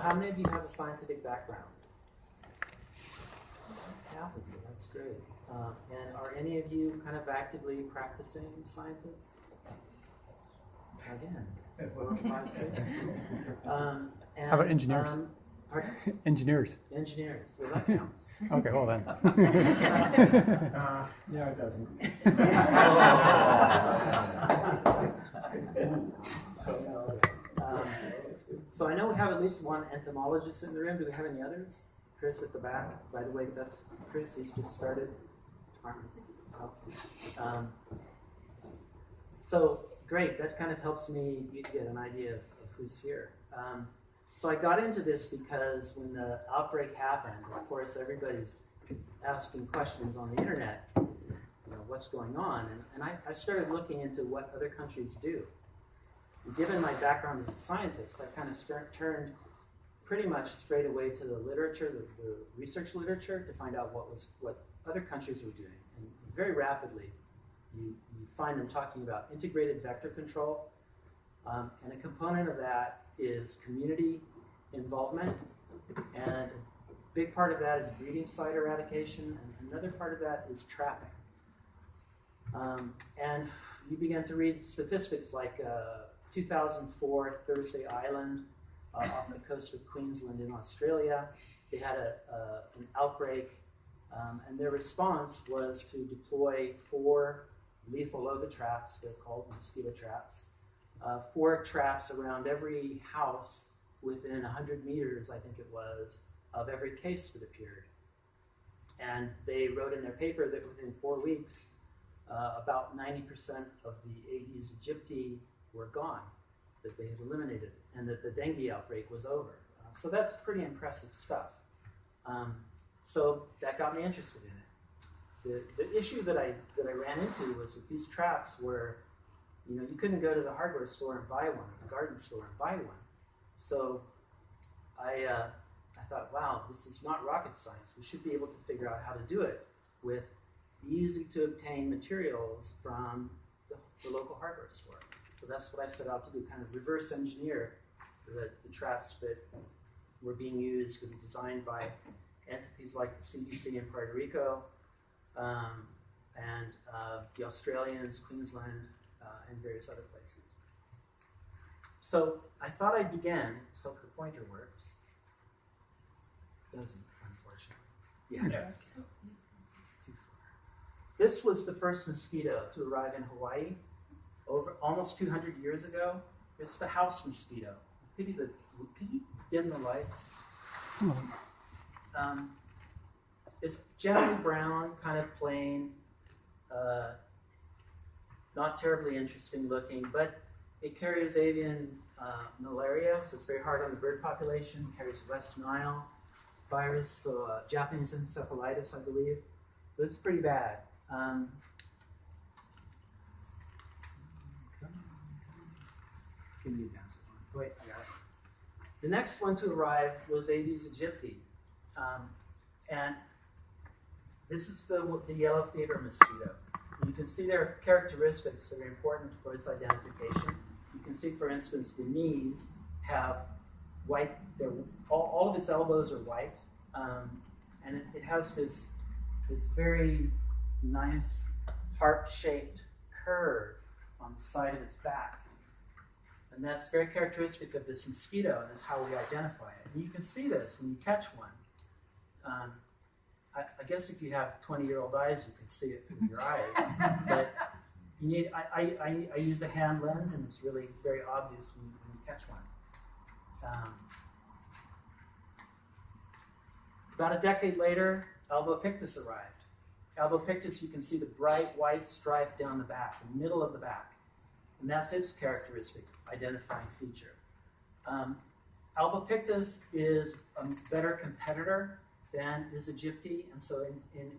how many of you have a scientific background? Half of you, that's great. And are any of you kind of actively practicing scientists? Again, 4, 5, 6. How about engineers? Engineers. Engineers. Well, that counts. Okay, well then. Yeah, it doesn't. So I know we have at least one entomologist in the room. Do we have any others? Chris at the back. By the way, that's Chris. He's just started. So great. That kind of helps me get an idea of who's here. So I got into this because when the outbreak happened, of course, everybody's asking questions on the internet, what's going on? And I started looking into what other countries do. And given my background as a scientist, I kind of turned pretty much straight away to the literature, the research literature, to find out what other countries were doing. And very rapidly, you find them talking about integrated vector control, and a component of that is community involvement, and a big part of that is breeding site eradication, and another part of that is trapping. And you begin to read statistics like 2004 Thursday Island off the coast of Queensland in Australia. They had an outbreak, and their response was to deploy 4 lethal ovitraps, traps, they're called mosquito traps, 4 traps around every house within 100 meters, I think it was, of every case that appeared. And they wrote in their paper that within 4 weeks, about 90% of the Aedes aegypti were gone, that they had eliminated, and that the dengue outbreak was over. So that's pretty impressive stuff. So that got me interested in it. The issue that I ran into was that these traps were, you couldn't go to the hardware store and buy one, or the garden store and buy one. So I thought, wow, this is not rocket science. We should be able to figure out how to do it with easy to obtain materials from the local hardware store. So that's what I set out to do, kind of reverse engineer the traps that were being used to be designed by entities like the CDC in Puerto Rico, and the Australians, Queensland, and various other places. So I thought I'd begin, let's hope the pointer works. It doesn't, unfortunately. Yeah. Yes. Too far. This was the first mosquito to arrive in Hawaii over almost 200 years ago. It's the house mosquito. Can you dim the lights? Some of them. It's generally brown, kind of plain, not terribly interesting looking, but it carries avian malaria, so it's very hard on the bird population. It carries West Nile virus, so Japanese encephalitis, I believe. So it's pretty bad. Can you advance it? Wait, I got it. The next one to arrive was Aedes aegypti. And this is the yellow fever mosquito. And you can see their characteristics that are important for its identification. You can see, for instance, the knees have white, all of its elbows are white, and it has this very nice harp-shaped curve on the side of its back. And that's very characteristic of this mosquito, and that's how we identify it. And you can see this when you catch one. I guess if you have 20-year-old eyes, you can see it with your eyes. But you need. I use a hand lens, and it's really very obvious when you catch one. About a decade later, Albopictus arrived. Albopictus, you can see the bright white stripe down the back, the middle of the back. And that's its characteristic identifying feature. Albopictus is a better competitor than is aegypti, and so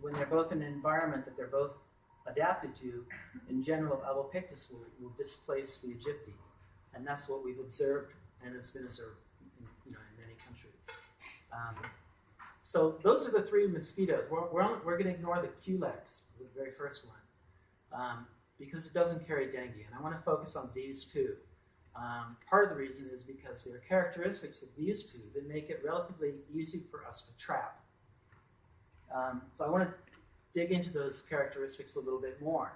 when they're both in an environment that they're both adapted to, in general, Albopictus will displace the aegypti. And that's what we've observed, and it's been observed in many countries. So those are the 3 mosquitoes. We're going to ignore the Culex, the very first one, because it doesn't carry dengue. And I want to focus on these 2. Part of the reason is because there are characteristics of these two that make it relatively easy for us to trap. So I want to dig into those characteristics a little bit more.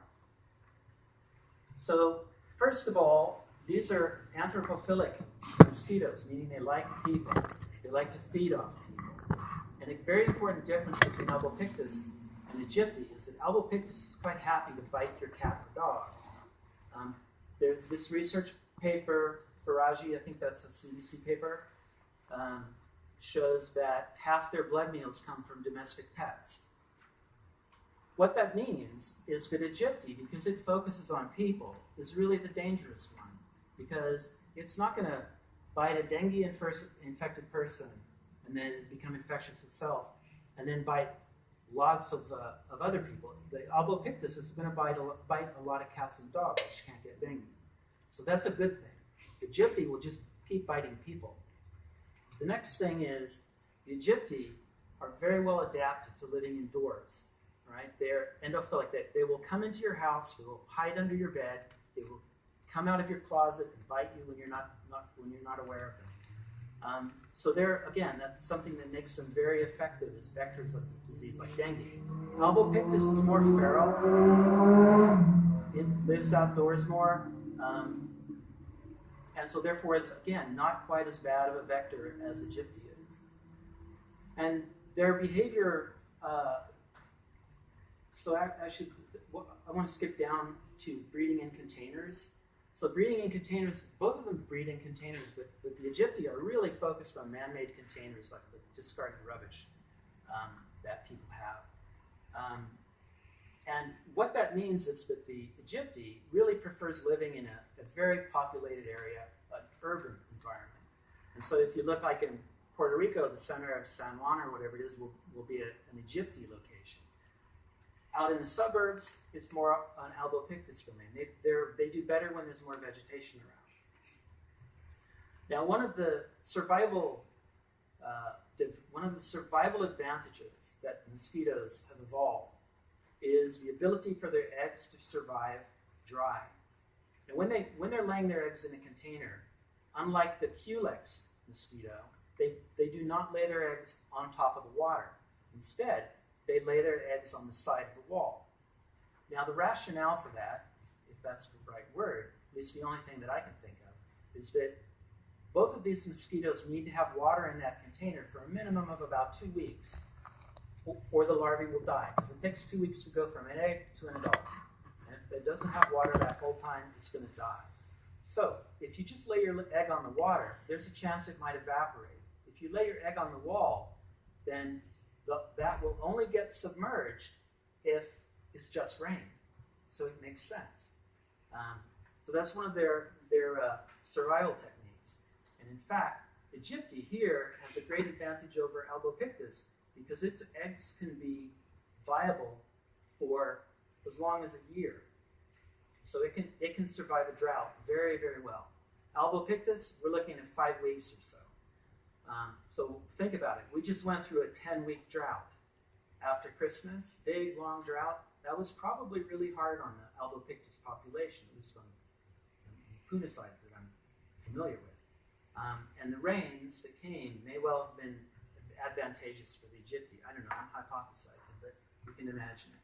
So first of all, these are anthropophilic mosquitoes, meaning they like people. They like to feed off people. And a very important difference between Albopictus and Egypti is that Albopictus is quite happy to bite your cat or dog. There's this research paper, Faraji, I think that's a CDC paper, shows that half their blood meals come from domestic pets. What that means is that Egypti, because it focuses on people, is really the dangerous one, because it's not going to bite a dengue infected person and then become infectious itself, and then bite lots of other people. The Albopictus is going to bite a lot of cats and dogs, which can't get dengue. So that's a good thing. Egypti will just keep biting people. The next thing is, the Egypti are very well adapted to living indoors. Right? They're endophilic. They will come into your house. They will hide under your bed. They will come out of your closet and bite you when you're not aware of them. So they're, again, that's something that makes them very effective as vectors of disease like dengue. Albopictus is more feral. It lives outdoors more. And so therefore it's, again, not quite as bad of a vector as Egypti is. And their behavior, so actually, I want to skip down to breeding in containers. So breeding in containers, both of them breed in containers, but the Egypti are really focused on man-made containers like the discarded rubbish that people have. And what that means is that the Egypti really prefers living in a very populated area, an urban environment. And so if you look like in Puerto Rico, the center of San Juan or whatever it is will be an Egypti location. Out in the suburbs, it's more an Albopictus domain. They do better when there's more vegetation around. Now, one of the survival advantages that mosquitoes have evolved is the ability for their eggs to survive dry. And when they're laying their eggs in a container, unlike the Culex mosquito, they do not lay their eggs on top of the water. Instead, they lay their eggs on the side of the wall. Now, the rationale for that, if that's the right word, at least the only thing that I can think of, is that both of these mosquitoes need to have water in that container for a minimum of about 2 weeks, or the larvae will die, because it takes 2 weeks to go from an egg to an adult. And if it doesn't have water that whole time, it's going to die. So, if you just lay your egg on the water, there's a chance it might evaporate. If you lay your egg on the wall, then that will only get submerged if it's just rain. So it makes sense. So that's one of their survival techniques. And in fact, Egypti here has a great advantage over Albopictus because its eggs can be viable for as long as a year. So it can survive a drought very, very well. Albopictus, we're looking at 5 weeks or so. So think about it. We just went through a 10-week drought after Christmas, big, long drought. That was probably really hard on the Albopictus population, at least on the Puna side that I'm familiar with. And the rains that came may well have been advantageous for the Egypti. I don't know, I'm hypothesizing, but you can imagine it.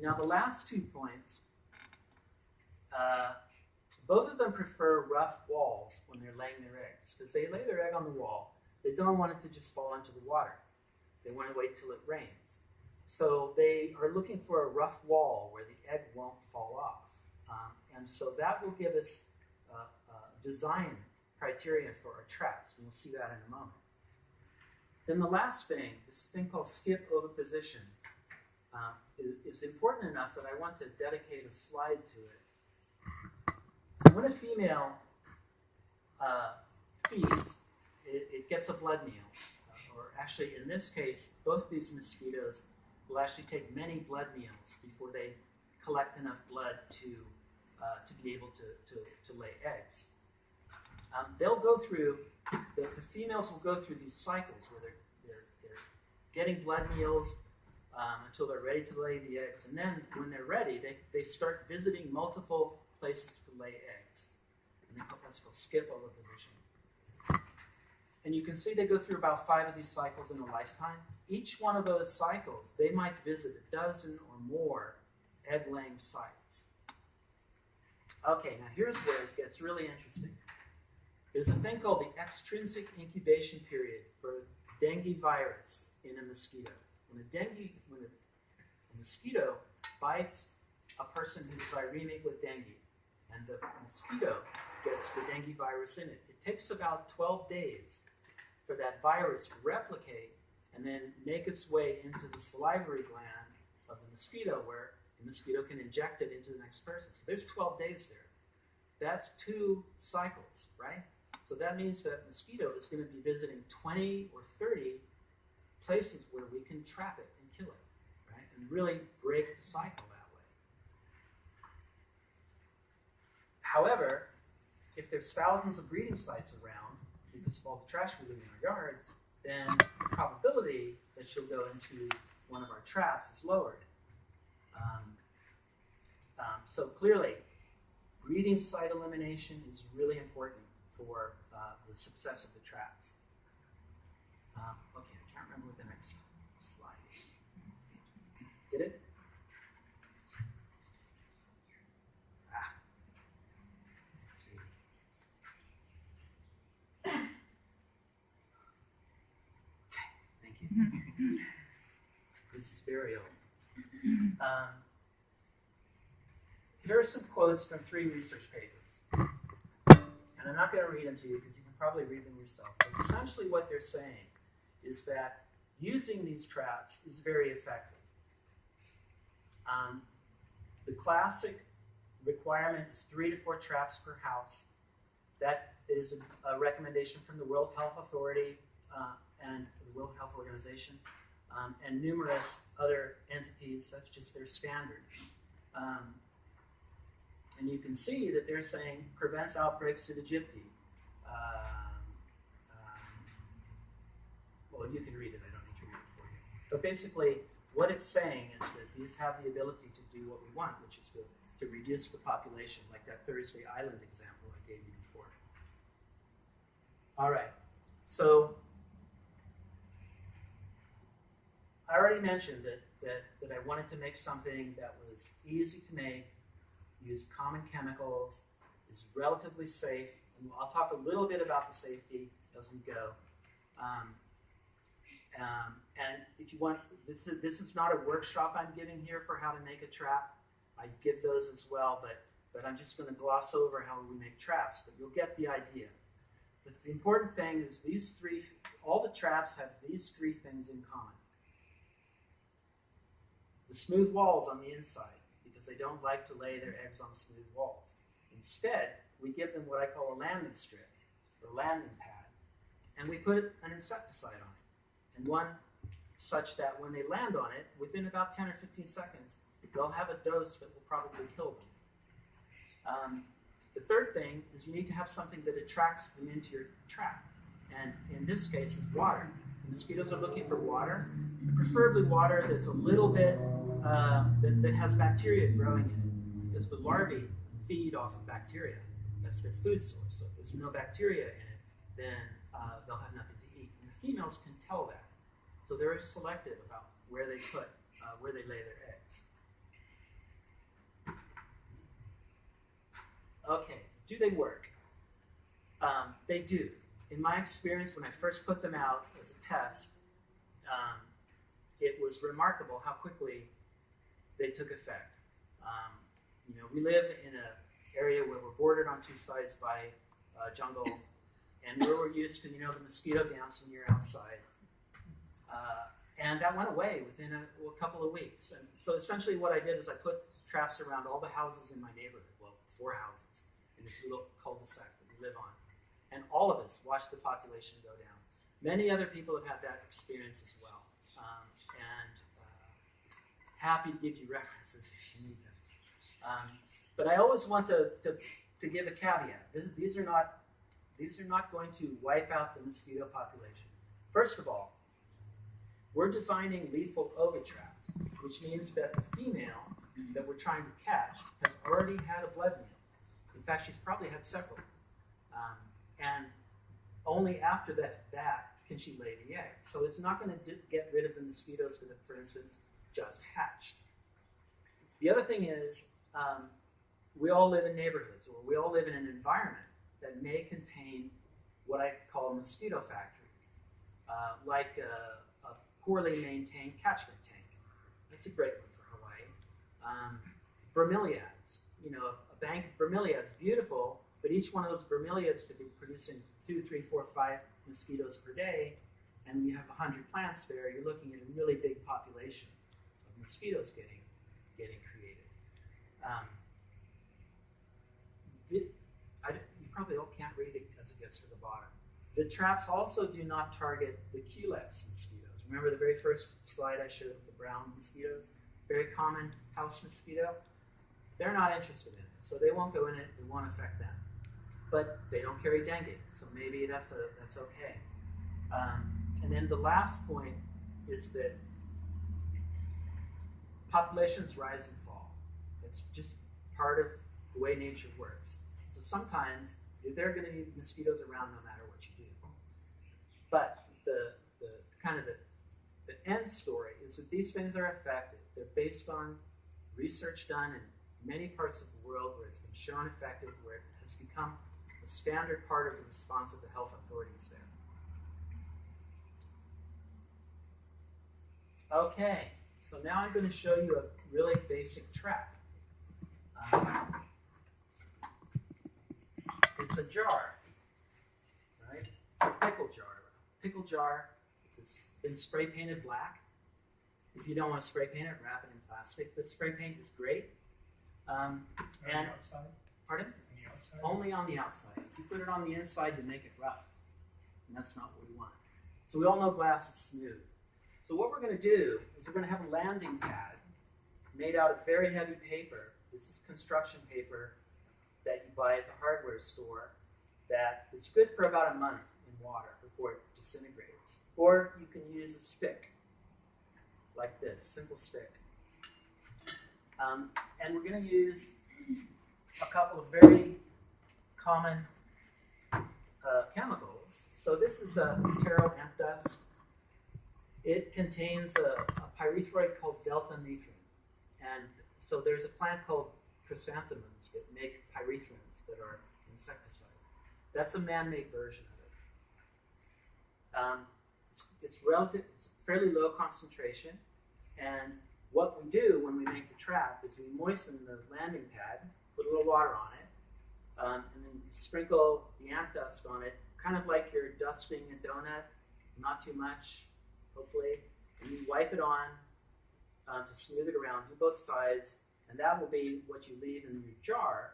Now the last 2 points, both of them prefer rough walls when they're laying their eggs, because they lay their egg on the wall. They don't want it to just fall into the water. They want to wait till it rains. So they are looking for a rough wall where the egg won't fall off. And so that will give us design criteria for our traps. We'll see that in a moment. Then the last thing, this thing called skip oviposition, is important enough that I want to dedicate a slide to it. So when a female feeds, it gets a blood meal. Or actually, in this case, both these mosquitoes will actually take many blood meals before they collect enough blood to be able to lay eggs. They'll go through, the females will go through these cycles where they're getting blood meals until they're ready to lay the eggs. And then when they're ready, they start visiting multiple places to lay eggs. and that's called skip oviposition. And you can see they go through about 5 of these cycles in a lifetime. Each one of those cycles, they might visit a dozen or more egg-laying sites. Okay, now here's where it gets really interesting. There's a thing called the extrinsic incubation period for dengue virus in a mosquito. When a mosquito bites a person who's viremic with dengue, and the mosquito gets the dengue virus in it, it takes about 12 days for that virus to replicate and then make its way into the salivary gland of the mosquito, where the mosquito can inject it into the next person. So there's 12 days there. That's 2 cycles, right? So that means that mosquito is going to be visiting 20 or 30 places where we can trap it and kill it, right? And really break the cycle that way. However, if there's thousands of breeding sites around, because of all the trash we leave in our yards, then the probability that she'll go into one of our traps is lowered. So clearly, breeding site elimination is really important for the success of the traps. Okay, I can't remember what the next slide is. Did it? Let's see. Okay, thank you. This is very old. Here are some quotes from 3 research papers. And I'm not going to read them to you because you can probably read them yourself. But essentially what they're saying is that using these traps is very effective. The classic requirement is 3 to 4 traps per house. That is a recommendation from the World Health Authority and the World Health Organization and numerous other entities. That's just their standard. And you can see that they're saying prevents outbreaks at Egypti. Well, you can read it. I don't need to read it for you. But basically, what it's saying is that these have the ability to do what we want, which is to reduce the population, like that Thursday Island example I gave you before. All right. So I already mentioned that I wanted to make something that was easy to make, use common chemicals, is relatively safe, and I'll talk a little bit about the safety as we go. And if you want, this is not a workshop I'm giving here for how to make a trap. I give those as well, but I'm just going to gloss over how we make traps, but you'll get the idea. The important thing is all the traps have these 3 things in common. The smooth walls on the inside, because they don't like to lay their eggs on smooth walls. Instead, we give them what I call a landing strip, or landing pad, and we put an insecticide on it. And one such that when they land on it, within about 10 or 15 seconds, they'll have a dose that will probably kill them. The third thing is you need to have something that attracts them into your trap. And in this case, it's water. The mosquitoes are looking for water, and preferably water that's a little bit, that has bacteria growing in it. Because the larvae feed off of bacteria. That's their food source. So if there's no bacteria in it, then they'll have nothing to eat. And the females can tell that. So they're selective about where they lay their eggs. Okay, do they work? They do. In my experience, when I first put them out as a test, it was remarkable how quickly they took effect. We live in an area where we're bordered on 2 sides by jungle, and where we're used to, the mosquito dance when you're outside. And that went away within a couple of weeks. And so essentially what I did is I put traps around all the houses in my neighborhood, 4 houses in this little cul-de-sac that we live on. And all of us watched the population go down. Many other people have had that experience as well. Happy to give you references if you need them. But I always want to give a caveat. These are not going to wipe out the mosquito population. First of all, we're designing lethal ovid traps, which means that the female that we're trying to catch has already had a blood meal. In fact, she's probably had several. And only after that can she lay the egg. So it's not going to get rid of the mosquitoes that have, for instance, just hatched. The other thing is, we all live in neighborhoods, or we all live in an environment that may contain what I call mosquito factories, like a poorly maintained catchment tank. That's a great one for Hawaii. Bromeliads, a bank of bromeliads, beautiful, but each one of those bromeliads could be producing 2, 3, 4, 5 mosquitoes per day, and you have 100 plants there, you're looking at a really big population of mosquitoes getting created. You probably all can't read it as it gets to the bottom. The traps also do not target the Culex mosquitoes. Remember the very first slide I showed with the brown mosquitoes? Very common house mosquito. They're not interested in it, so they won't go in it. It won't affect them. But they don't carry dengue, so maybe that's okay. And then the last point is that populations rise and fall. It's just part of the way nature works. So sometimes there are going to be mosquitoes around no matter what you do. But the end story is that these things are effective. They're based on research done in many parts of the world where it's been shown effective, where it has become a standard part of the response of the health authorities there. Okay, so now I'm going to show you a really basic trap. It's a jar, right? It's a pickle jar. Pickle jar has been spray painted black. If you don't want to spray paint it, wrap it in plastic. But spray paint is great. On the outside? Pardon? On the outside? Only on the outside. If you put it on the inside, you make it rough. And that's not what we want. So we all know glass is smooth. So what we're going to do is we're going to have a landing pad made out of very heavy paper. This is construction paper that you buy at the hardware store that is good for about a month in water before it disintegrates. Or you can use a stick like this, simple stick. And we're going to use a couple of very common chemicals. So this is a taro ant dust. It contains a pyrethroid called Deltamethrin. And so there's a plant called chrysanthemums that make pyrethrins that are insecticides. That's a man-made version of it. It's fairly low concentration, and what we do when we make the trap is we moisten the landing pad, put a little water on it, and then sprinkle the ant dust on it, kind of like you're dusting a donut, not too much, hopefully, and you wipe it on to smooth it around, do both sides, and that will be what you leave in your jar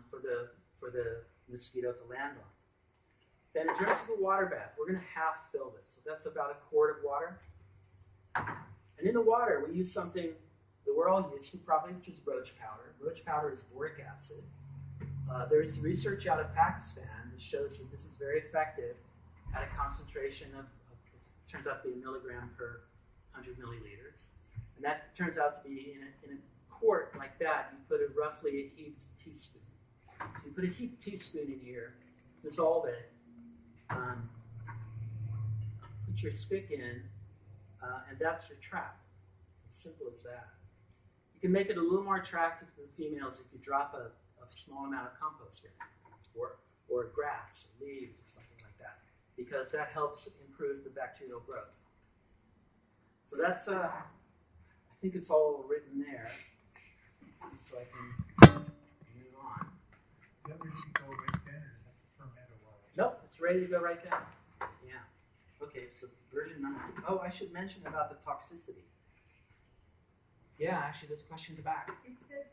for the mosquito to land on. Then in terms of the water bath, we're going to half fill this. So that's about a quart of water. And in the water, we use something that we're all used to probably, which is roach powder. Roach powder is boric acid. There's research out of Pakistan that shows that this is very effective at a concentration of it turns out to be 1 milligram per 100 milliliters. And that turns out to be in a quart like that, you put roughly a heaped teaspoon. So you put a heaped teaspoon in here, dissolve it, put your stick in, and that's your trap. As simple as that. You can make it a little more attractive to the females if you drop a small amount of compost in, or grass, or leaves, or something like that, because that helps improve the bacterial growth. So that's, I think it's all written there, so I can move on. Is that ready to go right then, or is that to ferment a while? Nope, it's ready to go right then. Yeah. Okay, so version 9. Oh, I should mention about the toxicity. Yeah, actually, there's a question in the back. It said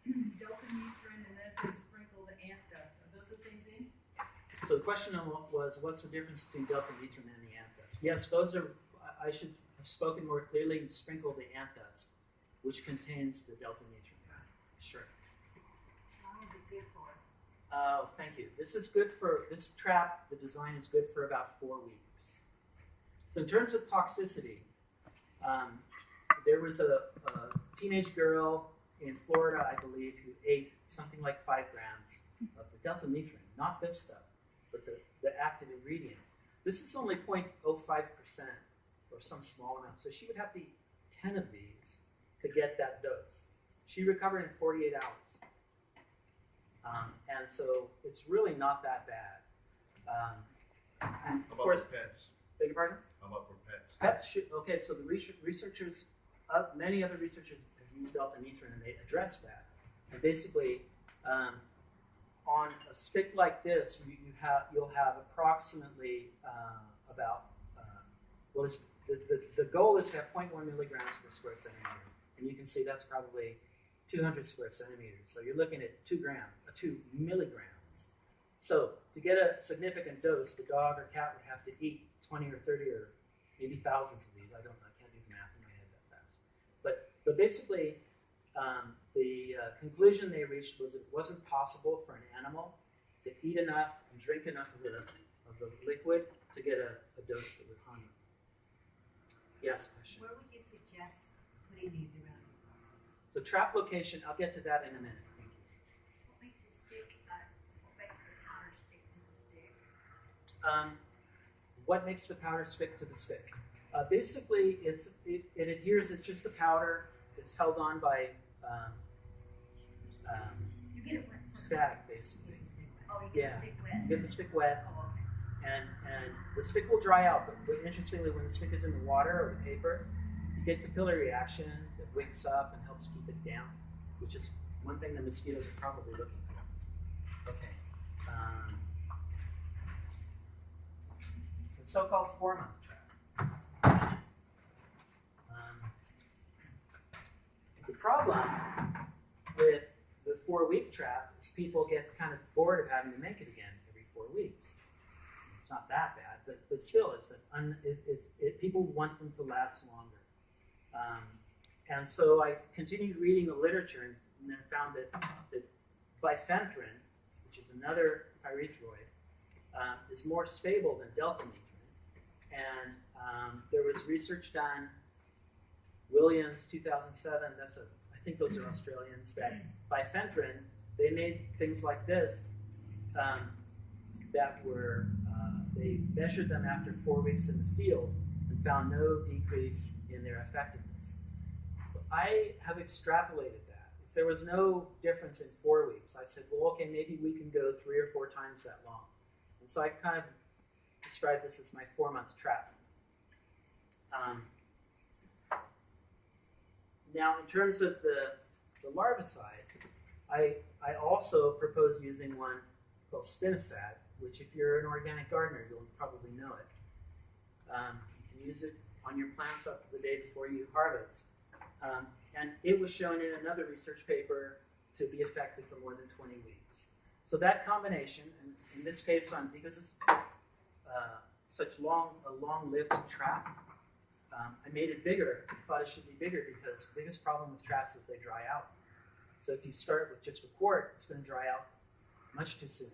Deltamethrin, and then it said sprinkle the ant dust. Are those the same thing? So the question was, what's the difference between Deltamethrin and the ant dust? Yes, those are, I should have spoken more clearly. Sprinkle the ant dust, which contains the Deltamethrin. Sure. How long is it good for? Oh, thank you. This is good for, this trap, the design is good for about 4 weeks. So in terms of toxicity, there was a teenage girl in Florida, I believe, who ate something like 5 grams of the deltamethrin, not this stuff, but the active ingredient. This is only 0.05% or some small amount. So she would have to eat 10 of these to get that dose. She recovered in 48 hours. And so it's really not that bad. And How of about course, for pets? beg your pardon? How about for pets? Pets should, okay, so the researchers, many other researchers have used deltamethrin and they address that. And basically, on a stick like this, you'll have approximately about, well, the goal is to have 0.1 milligrams per square centimeter. And you can see that's probably 200 square centimeters. So you're looking at 2 milligrams. So to get a significant dose, the dog or cat would have to eat 20 or 30 or maybe thousands of these. I can't do the math in my head that fast. But basically, the conclusion they reached was it wasn't possible for an animal to eat enough and drink enough of the liquid to get a dose that would harm them. Yes, question. Where would you suggest putting these around? So trap location, I'll get to that in a minute. Thank you. What makes it stick? What makes the powder stick to the stick? What makes the powder stick to the stick? Basically, it adheres. It's just the powder. It's held on by You get it wet first. static, basically. Oh, you get Yeah. the stick wet? You get the stick wet, Oh, okay. and the stick will dry out. But interestingly, when the stick is in the water or the paper, you get capillary action that wakes up and helps keep it down, which is one thing the mosquitoes are probably looking for. Okay. The so-called 4-month trap. The problem with the 4-week trap is people get kind of bored of having to make it again every 4 weeks. It's not that bad, but still, people want them to last longer. And so I continued reading the literature and then found that bifenthrin, which is another pyrethroid, is more stable than deltamethrin. And there was research done, Williams, 2007, I think those are Australians, that bifenthrin, they made things like this that were, they measured them after 4 weeks in the field and found no decrease in their effectiveness. So I have extrapolated that. If there was no difference in 4 weeks, I'd said, well, okay, maybe we can go 3 or 4 times that long. And so I kind of describe this as my 4-month trap. Now, in terms of the larvicide, I also propose using one called spinosad, which if you're an organic gardener, you'll probably know it. You can use it on your plants up to the day before you harvest. And it was shown in another research paper to be effective for more than 20 weeks. So that combination, and in this case, because it's such a long-lived trap, I made it bigger. I thought it should be bigger because the biggest problem with traps is they dry out. So if you start with just a quart, it's going to dry out much too soon.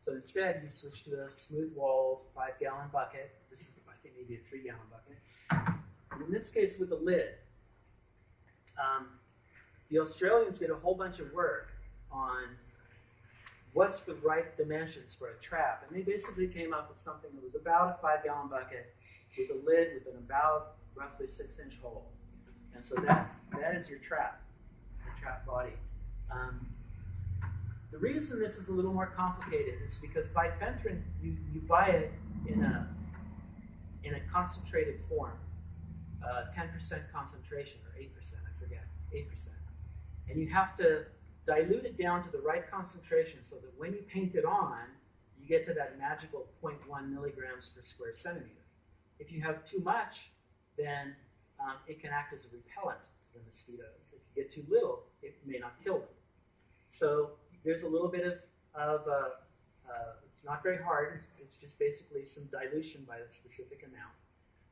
So instead, you switch to a smooth-walled 5-gallon bucket. This is, I think, maybe a 3-gallon bucket. And in this case, with a lid, the Australians did a whole bunch of work on what's the right dimensions for a trap. And they basically came up with something that was about a 5-gallon bucket with a lid with an about roughly 6-inch hole. And so that is your trap body. The reason this is a little more complicated is because bifenthrin, you buy it in a concentrated form, 10% concentration or 8%, I forget, 8%. And you have to dilute it down to the right concentration so that when you paint it on, you get to that magical 0.1 milligrams per square centimeter. If you have too much, then it can act as a repellent to the mosquitoes. If you get too little, it may not kill them. So there's a little bit of it's not very hard. It's just basically some dilution by a specific amount.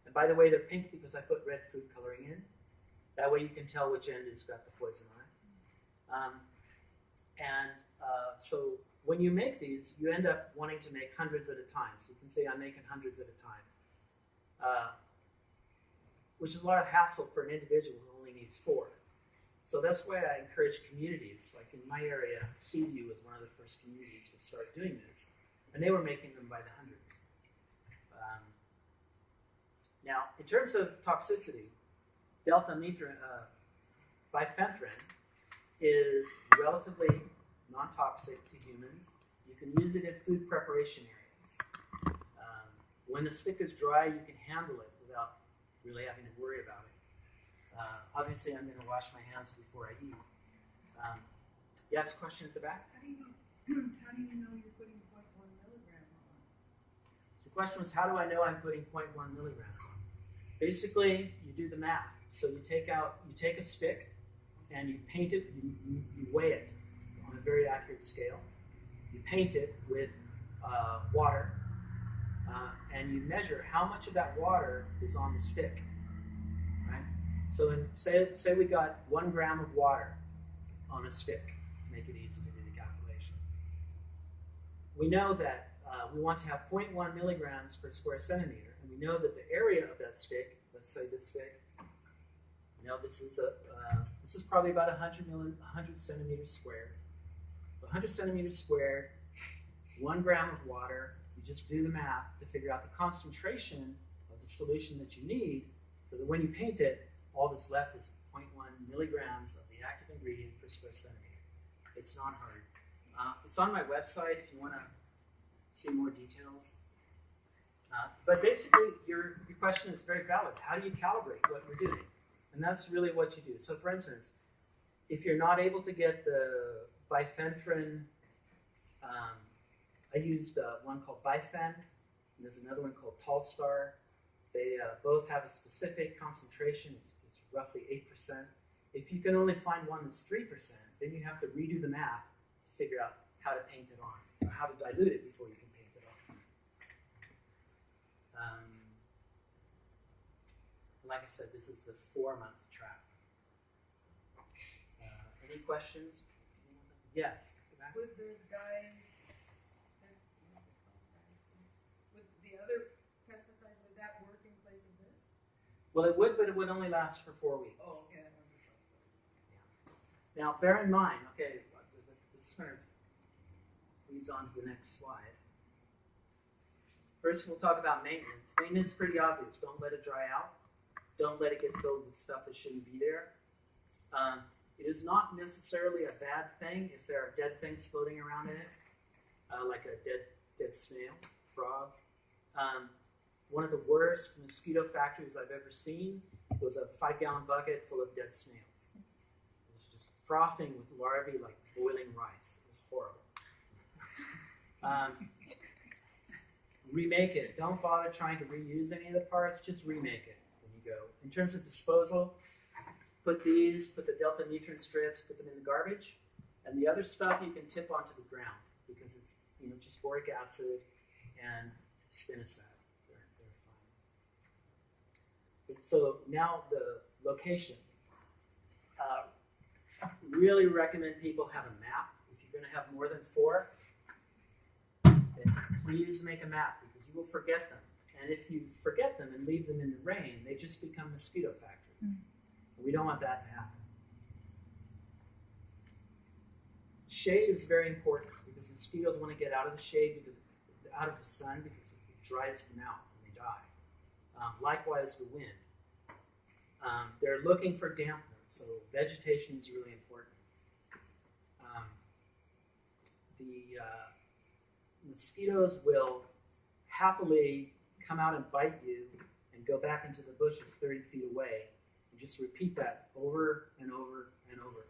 And by the way, they're pink because I put red food coloring in. That way you can tell which end has got the poison on it. So when you make these, you end up wanting to make hundreds at a time. So you can say I'm making hundreds at a time, which is a lot of hassle for an individual who only needs 4. So that's why I encourage communities. Like in my area, Seaview was one of the first communities to start doing this, and they were making them by the hundreds. Now, in terms of toxicity, Deltamethrin, bifenthrin is relatively non-toxic to humans. You can use it in food preparation areas. When the stick is dry, you can handle it without really having to worry about it. Obviously, I'm going to wash my hands before I eat. Yes, question at the back? How do you know you're putting 0.1 milligram on? The question was, how do I know I'm putting 0.1 milligrams on? Basically, you do the math. So you take a stick and you paint it, you weigh it on a very accurate scale. You paint it with water, and you measure how much of that water is on the stick, right? So then say we got 1 gram of water on a stick, to make it easy to do the calculation. We know that we want to have 0.1 milligrams per square centimeter, and we know that the area of that stick, let's say this stick, this is probably about 100 centimeters squared. So 100 centimeters squared, 1 gram of water. You just do the math to figure out the concentration of the solution that you need, so that when you paint it, all that's left is 0.1 milligrams of the active ingredient per square centimeter. It's not hard. It's on my website if you want to see more details. But basically, your question is very valid. How do you calibrate what you're doing? And that's really what you do. So for instance, if you're not able to get the bifenthrin, I used one called Bifen, and there's another one called Tallstar. They both have a specific concentration. It's roughly 8%. If you can only find one that's 3%, then you have to redo the math to figure out how to paint it on, or how to dilute it before you can paint it on. Like I said, this is the 4-month trap. Any questions? Yes. Would the would the other pesticide, would that work in place of this? Well, it would, but it would only last for 4 weeks. Oh, okay. Yeah. Now, bear in mind, okay, this kind of leads on to the next slide. First, we'll talk about maintenance. Maintenance is pretty obvious. Don't let it dry out. Don't let it get filled with stuff that shouldn't be there. It is not necessarily a bad thing if there are dead things floating around in it, like a dead snail, frog. One of the worst mosquito factories I've ever seen was a 5-gallon bucket full of dead snails. It was just frothing with larvae like boiling rice. It was horrible. Remake it. Don't bother trying to reuse any of the parts. Just remake it when you go. In terms of disposal, put the Deltamethrin strips, put them in the garbage, and the other stuff you can tip onto the ground because it's just boric acid and spinosad. They're fine. So now the location. Really recommend people have a map. If you're going to have more than 4, then please make a map because you will forget them. And if you forget them and leave them in the rain, they just become mosquito factories. We don't want that to happen. Shade is very important because mosquitoes want to get out of the shade, out of the sun, because it dries them out and they die. Likewise, the wind. They're looking for dampness, so vegetation is really important. The mosquitoes will happily come out and bite you and go back into the bushes 30 feet away. Just repeat that over and over and over.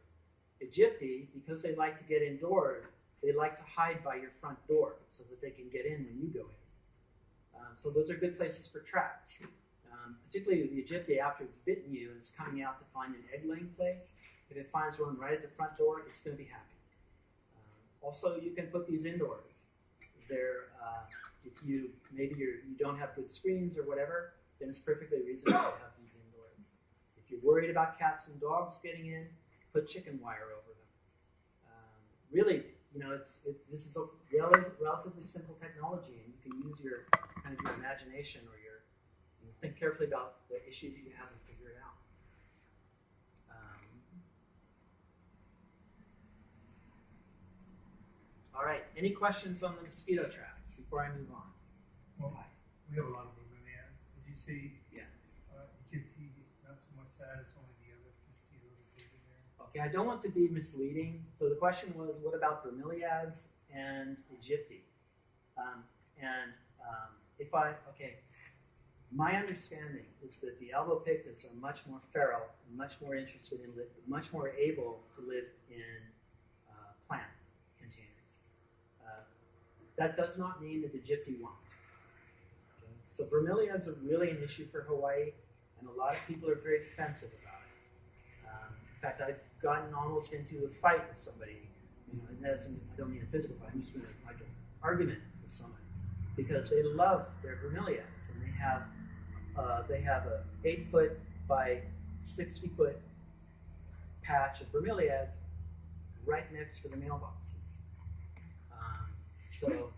Egypti, because they like to get indoors, they like to hide by your front door so that they can get in when you go in. So those are good places for traps. Particularly the Egypti, after it's bitten you and it's coming out to find an egg-laying place, if it finds one right at the front door, it's going to be happy. Also, you can put these indoors. If you don't have good screens or whatever, then it's perfectly reasonable to have these indoors. If you're worried about cats and dogs getting in, put chicken wire over them. Really, this is a relatively simple technology, and you can use your imagination or think carefully about the issue that you have and figure it out. All right, any questions on the mosquito traps before I move on? Well, we have a lot of bromeliads. Did you see, Yeah. Egypti, not so much that, it's only the other mosquitoes that live in there. Okay, I don't want to be misleading. So the question was, what about bromeliads and Egypti? My understanding is that the Albopictus are much more feral and much more interested in, much more able to live in plant containers. That does not mean that Egypti won't. Okay? So bromeliads are really an issue for Hawaii, and a lot of people are very defensive about it. In fact, I've gotten almost into a fight with somebody. And I don't mean a physical fight. I'm just mean like an argument with someone because they love their bromeliads, and they have a 8-foot by 60-foot patch of bromeliads right next to the mailboxes. So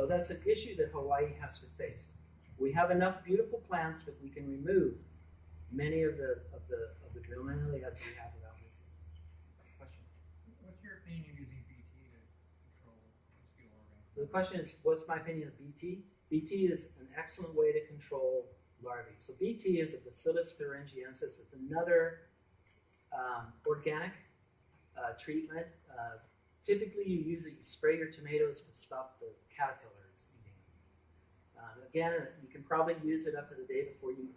that's an issue that Hawaii has to face. We have enough beautiful plants that we can remove many of the bromeliads we have without missing. Question. What's your opinion of using BT to control mosquito larvae? So the question is, what's my opinion of BT? BT is an excellent way to control larvae. So BT is a Bacillus thuringiensis. It's another organic treatment. Typically, you use it, you spray your tomatoes to stop the caterpillars eating them. Again, you can probably use it up to the day before you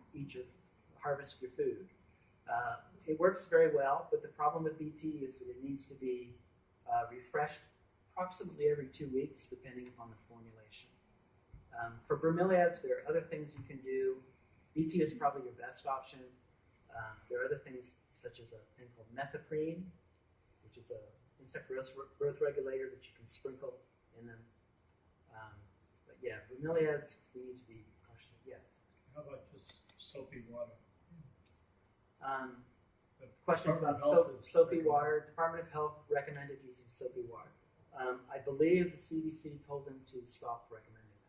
harvest your food. It works very well, but the problem with BT is that it needs to be refreshed approximately every 2 weeks, depending upon the formulation. For bromeliads, there are other things you can do. BT is probably your best option. There are other things such as a thing called methoprene, which is an insect growth regulator that you can sprinkle in them. But yeah, bromeliads, we need to be cautious. Yes. How about just soapy water? Questions about soapy water. Department of Health recommended using soapy water. I believe the CDC told them to stop recommending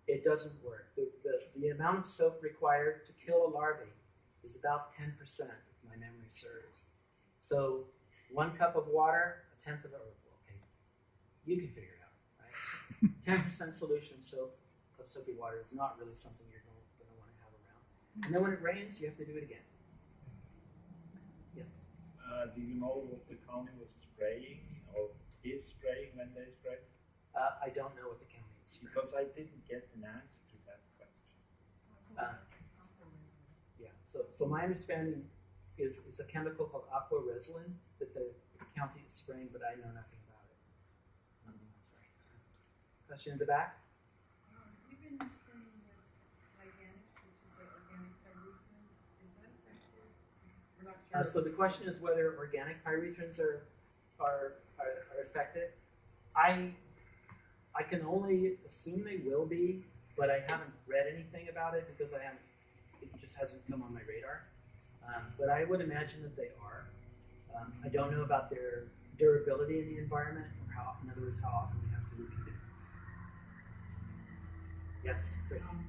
it. It doesn't work. The amount of soap required to kill a larvae is about 10%, if my memory serves. So 1 cup of water, a tenth of okay, you can figure it out, right? 10% solution of soapy water is not really something you're going to want to have around. And then when it rains, you have to do it again. Yes? Do you know what the county was spraying or is spraying when they spray? I don't know what the county is. Because I didn't get an answer to that question. Yeah, so my understanding is it's a chemical called aqua resin that the county is spraying, but I know nothing about it. I'm sorry. Question in the back? We've been spraying with organic, which is like organic pyrethrin. Is that effective? We're not sure. So the question is whether organic pyrethrins are effective. I can only assume they will be, but I haven't read anything about it because it just hasn't come on my radar. But I would imagine that they are. I don't know about their durability in the environment, or in other words, how often we have to repeat it. Yes, Chris.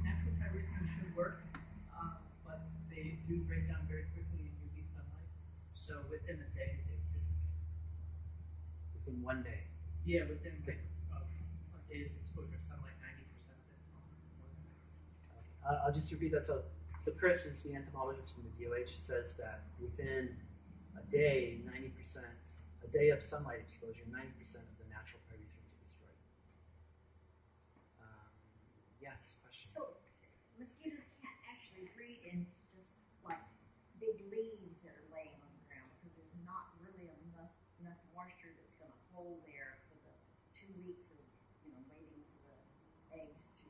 Natural pyrethrin should work, but they do break down very quickly in UV sunlight. So within a day, they dissipate. Within 1 day. Yeah, within a day's exposure to sunlight, 90% of it's more than 90%. I'll just repeat that. So Chris is the entomologist from the DOH, says that within a day, 90%, a day of sunlight exposure, 90% of the natural pyrethrins are destroyed. Yes, question? So mosquitoes can't actually breed in just like big leaves that are laying on the ground because there's not really enough moisture that's going to hold there for the 2 weeks of waiting for the eggs to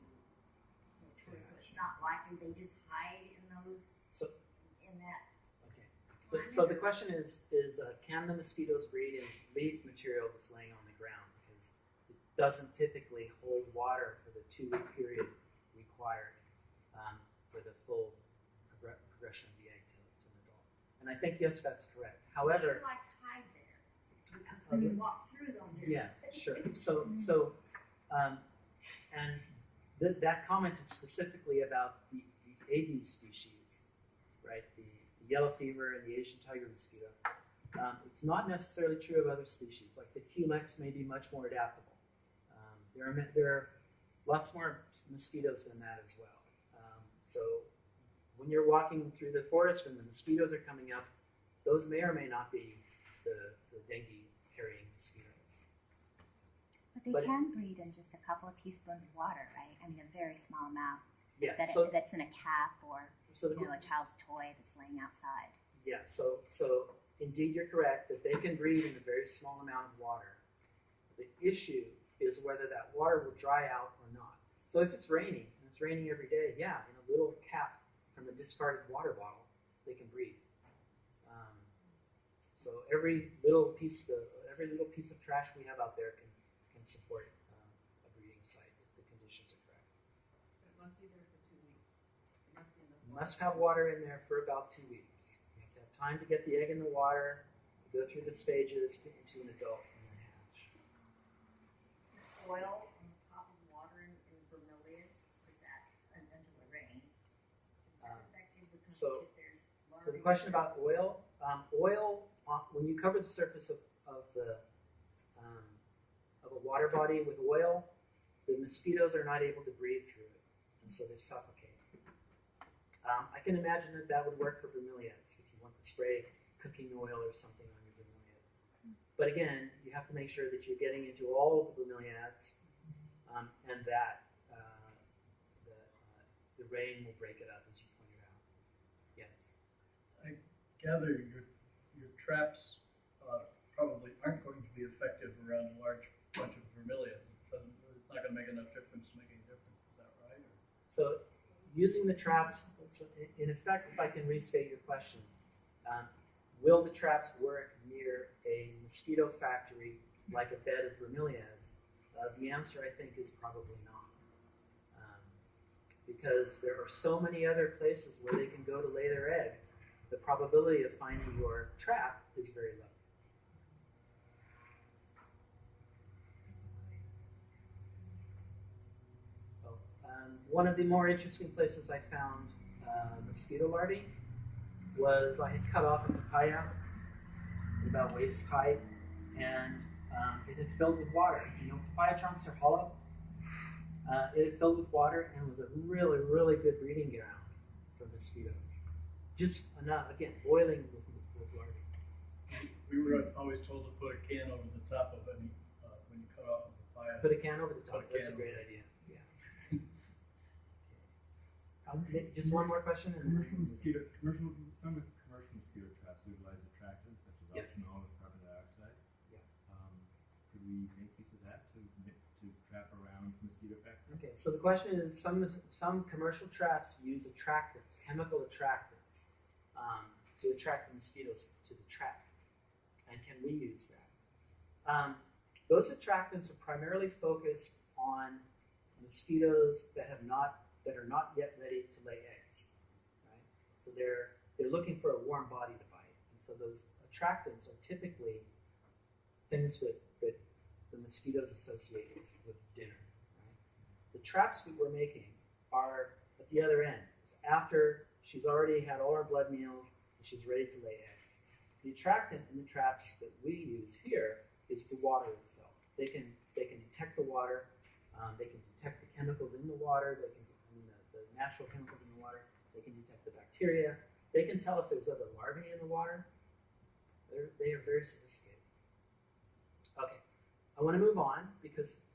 mature. So it's not likely they just hide in those in that. Okay. So the question is can the mosquitoes breed in leaf material that's laying on the ground? Because it doesn't typically hold water for the 2-week period required for the full progression of the egg to an adult. And I think, yes, that's correct. However, They like to hide there because when you walk through them, there's yeah, sure. That comment is specifically about the Aedes species, right? The yellow fever and the Asian tiger mosquito. It's not necessarily true of other species. Like the culex may be much more adaptable. There are lots more mosquitoes than that as well. So when you're walking through the forest and the mosquitoes are coming up, those may or may not be the dengue carrying mosquitoes. But they can breed in just a couple of teaspoons of water, right? I mean, a very small amount. Yeah. That's in a cap or a child's toy that's laying outside. Yeah. So indeed, you're correct that they can breed in a very small amount of water. The issue is whether that water will dry out or not. So if it's raining, and it's raining every day, yeah, in a little cap from a discarded water bottle, they can breed. So every little piece of trash we have out there can support a breeding site if the conditions are correct. But it must be there for 2 weeks. It must be enough You must have water in there for about 2 weeks. You have to have time to get the egg in the water, go through the stages into an adult, and then hatch. Oil on top of water in bromeliads, is that, until it rains, is that effective? Because so- if there's So the question about oil, when you cover the surface of a water body with oil, the mosquitoes are not able to breathe through it, and so they suffocate. I can imagine that would work for bromeliads if you want to spray cooking oil or something on your bromeliads. But again, you have to make sure that you're getting into all of the bromeliads, and that the rain will break it up, as you pointed out. Yes. I gather your traps probably aren't going to be effective around a large bunch of bromeliads. It's not going to make enough difference to make any difference. Is that right? Or? So using the traps, in effect, if I can restate your question, will the traps work near a mosquito factory like a bed of bromeliads? The answer, I think, is probably not. Because there are so many other places where they can go to lay their egg, the probability of finding your trap is very low. One of the more interesting places I found mosquito larvae was I had cut off a papaya at about waist height, and it had filled with water. Papaya trunks are hollow. It had filled with water and was a really, really good breeding ground for mosquitoes. Just enough, again, boiling with larvae. We were always told to put a can over the top of any when you cut off a papaya. Put a can over the top. That's a great idea. Yeah. Just one more question. Some commercial mosquito traps utilize attractants such as ethanol and carbon dioxide. Yeah. Could we make use of that to trap around mosquito factories? Okay, so the question is, some commercial traps use attractants, chemical attractants, to attract the mosquitoes to the trap. And can we use that? Those attractants are primarily focused on mosquitoes that are not yet ready to lay eggs. Right? So they're looking for a warm body to bite. And so those attractants are typically things that the mosquitoes associate with dinner. Right? The traps that we're making are at the other end. It's after she's already had all her blood meals and she's ready to lay eggs. The attractant in the traps that we use here is the water itself. They can detect the water. They can detect the chemicals in the water. The natural chemicals in the water. They can detect the bacteria. They can tell if there's other larvae in the water. They are very sophisticated. Okay, I want to move on because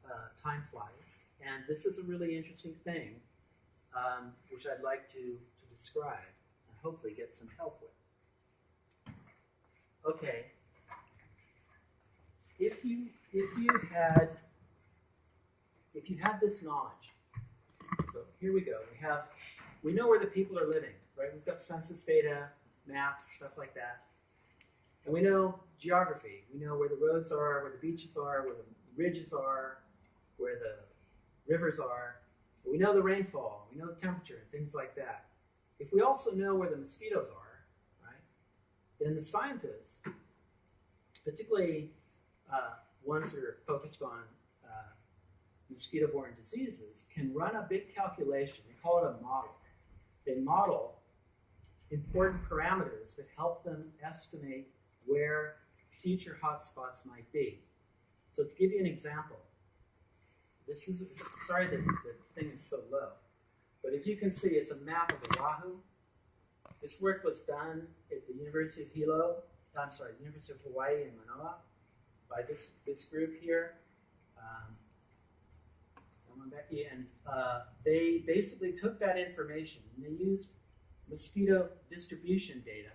time flies, and this is a really interesting thing, which I'd like to describe and hopefully get some help with. Okay, if you had this knowledge, so here we go. We know where the people are living, right? We've got census data, maps, stuff like that. And we know geography. We know where the roads are, where the beaches are, where the ridges are, where the rivers are. We know the rainfall. We know the temperature and things like that. If we also know where the mosquitoes are, right, then the scientists, particularly ones that are focused on mosquito-borne diseases, can run a big calculation. They call it a model. They model important parameters that help them estimate where future hotspots might be. So to give you an example, this is, sorry that the thing is so low, but as you can see, it's a map of Oahu. This work was done at the University of University of Hawaii in Manoa by this group here. And they basically took that information and they used mosquito distribution data,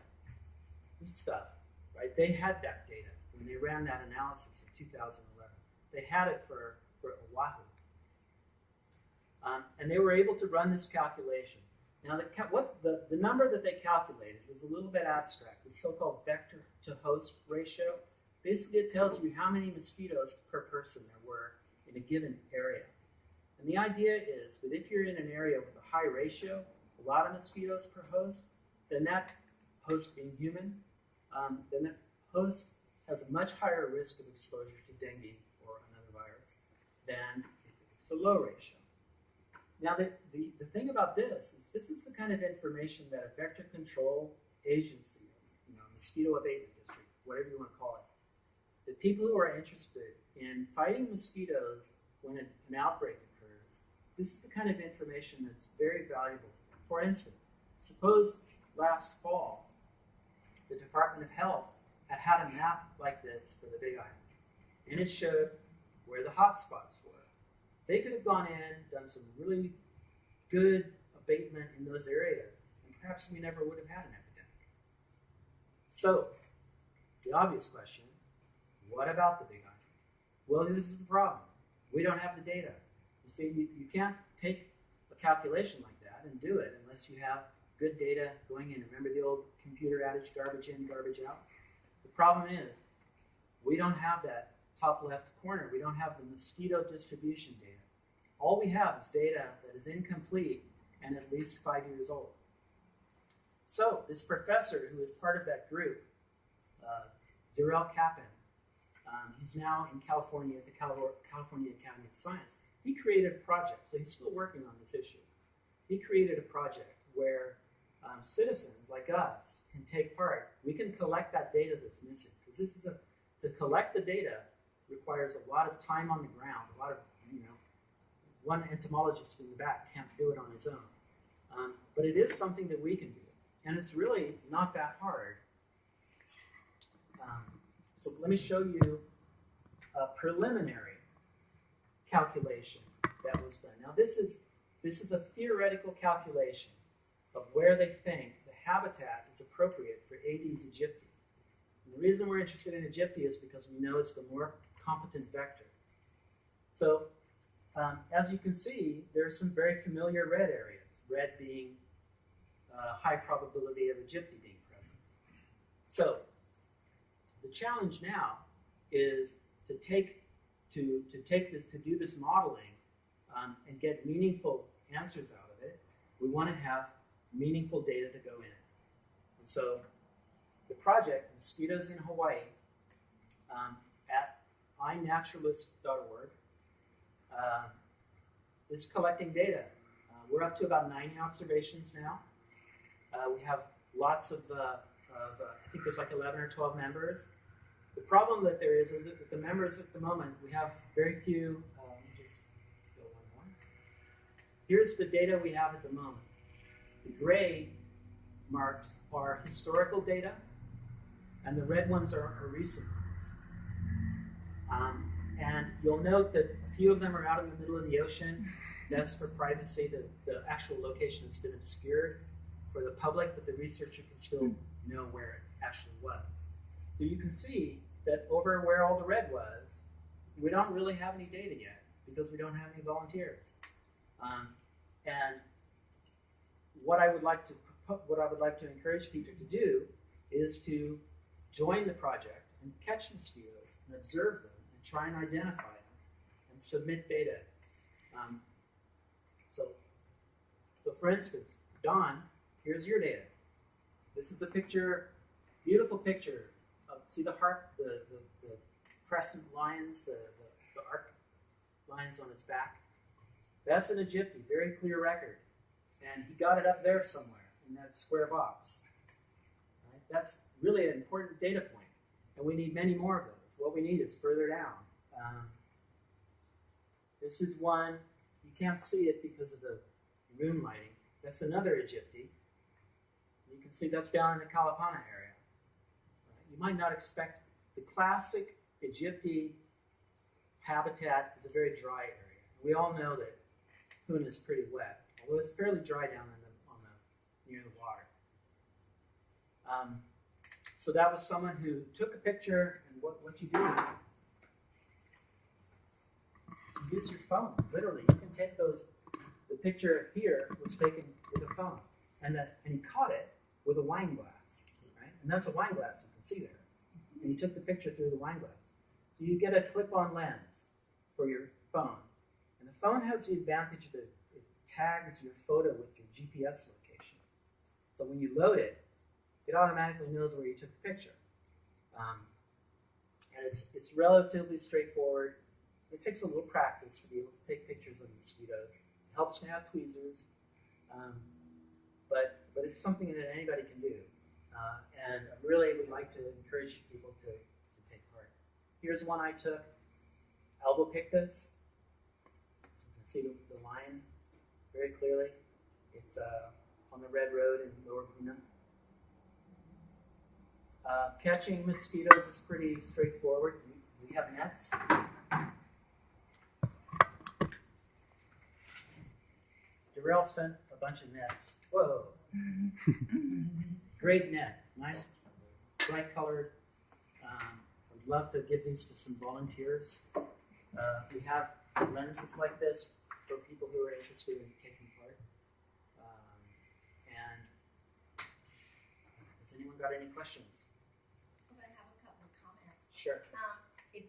this stuff, right? They had that data when they ran that analysis in 2011. They had it for Oahu. And they were able to run this calculation. Now, the number that they calculated was a little bit abstract, the so-called vector to host ratio. Basically, it tells you how many mosquitoes per person there were in a given area. And the idea is that if you're in an area with a high ratio, a lot of mosquitoes per host, then that host being human, then that host has a much higher risk of exposure to dengue or another virus than if it's a low ratio. Now, the thing about this is the kind of information that a vector control agency, mosquito abatement district, whatever you want to call it, the people who are interested in fighting mosquitoes when an outbreak occurs, this is the kind of information that's very valuable to them. For instance, suppose last fall, the Department of Health had a map like this for the Big Island, and it showed where the hot spots were. They could have gone in, done some really good abatement in those areas, and perhaps we never would have had an epidemic. So, the obvious question, what about the Big Island? Well, this is the problem. We don't have the data. You see, you can't take a calculation like that and do it unless you have good data going in. Remember the old computer adage, garbage in, garbage out? The problem is, we don't have that top left corner. We don't have the mosquito distribution data. All we have is data that is incomplete and at least 5 years old. So this professor who is part of that group, Darrell Kaplan, he's now in California at the California Academy of Science. He created a project, so he's still working on this issue. He created a project where citizens like us can take part. We can collect that data that's missing, because to collect the data requires a lot of time on the ground, a lot of, one entomologist in the back can't do it on his own. But it is something that we can do, and it's really not that hard. So let me show you a preliminary calculation that was done. Now this is a theoretical calculation of where they think the habitat is appropriate for Aedes aegypti. And the reason we're interested in Aegypti is because we know it's the more competent vector. So as you can see, there are some very familiar red areas, red being high probability of Aegypti being present. So the challenge now is to do this modeling and get meaningful answers out of it. We want to have meaningful data to go in it. And so the project, Mosquitoes in Hawaii, at inaturalist.org, is collecting data. We're up to about 90 observations now. We have lots of I think there's like 11 or 12 members. The problem that there is that the members at the moment, we have very few. Just go one more. Here's the data we have at the moment. The gray marks are historical data, and the red ones are recent ones. And you'll note that a few of them are out in the middle of the ocean. That's for privacy. The actual location has been obscured for the public, but the researcher can still know where it actually was. So you can see that over where all the red was, we don't really have any data yet because we don't have any volunteers. And what I would like to encourage people to do is to join the project and catch mosquitoes and observe them and try and identify them and submit data. So for instance, Don, here's your data. This is a picture, beautiful picture of, see the heart, the crescent lines, the arc lines on its back. That's an Aegypti, very clear record. And he got it up there somewhere in that square box. Right? That's really an important data point. And we need many more of those. What we need is further down. This is one, you can't see it because of the room lighting. That's another Egypti. You can see that's down in the Kalapana area. You might not expect the classic Egypti habitat is a very dry area. We all know that Pune is pretty wet, although it's fairly dry down near the water. So that was someone who took a picture, and what you do, you use your phone, literally. You can take those, the picture here was taken with a phone, and he caught it with a wine glass, right? And that's a wine glass, you can see there. And he took the picture through the wine glass. So you get a clip-on lens for your phone. And the phone has the advantage that it tags your photo with your GPS location. So when you load it, it automatically knows where you took the picture. And it's relatively straightforward. It takes a little practice to be able to take pictures of mosquitoes. It helps to have tweezers. But it's something that anybody can do. And I really would like to encourage people to take part. Here's one I took, Albopictus. You can see the line very clearly. It's on the Red Road in Lower Pune. Catching mosquitoes is pretty straightforward. We have nets. Darrell sent a bunch of nets. Whoa. Great net. Nice, bright colored. I'd love to give these to some volunteers. We have lenses like this for people who are interested in taking part. And has anyone got any questions? I'm gonna have a couple of comments. Sure. If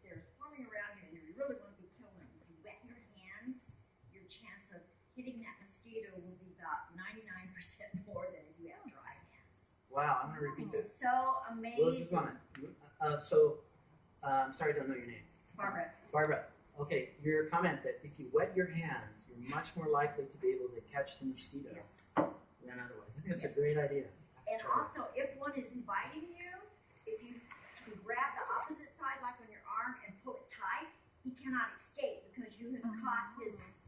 they're swarming around you and you really want to be killing them, if you wet your hands, your chance of hitting that mosquito will be about 99% more than if you have dry hands. Wow, I'm going to repeat this. So amazing. We'll just run it. I'm sorry I don't know your name. Barbara. Barbara. Okay, your comment that if you wet your hands, you're much more likely to be able to catch the mosquito than otherwise. I think that's a great idea. And also, if one is biting you, if you grab the opposite side, like on your arm, and pull it tight, he cannot escape because you have caught his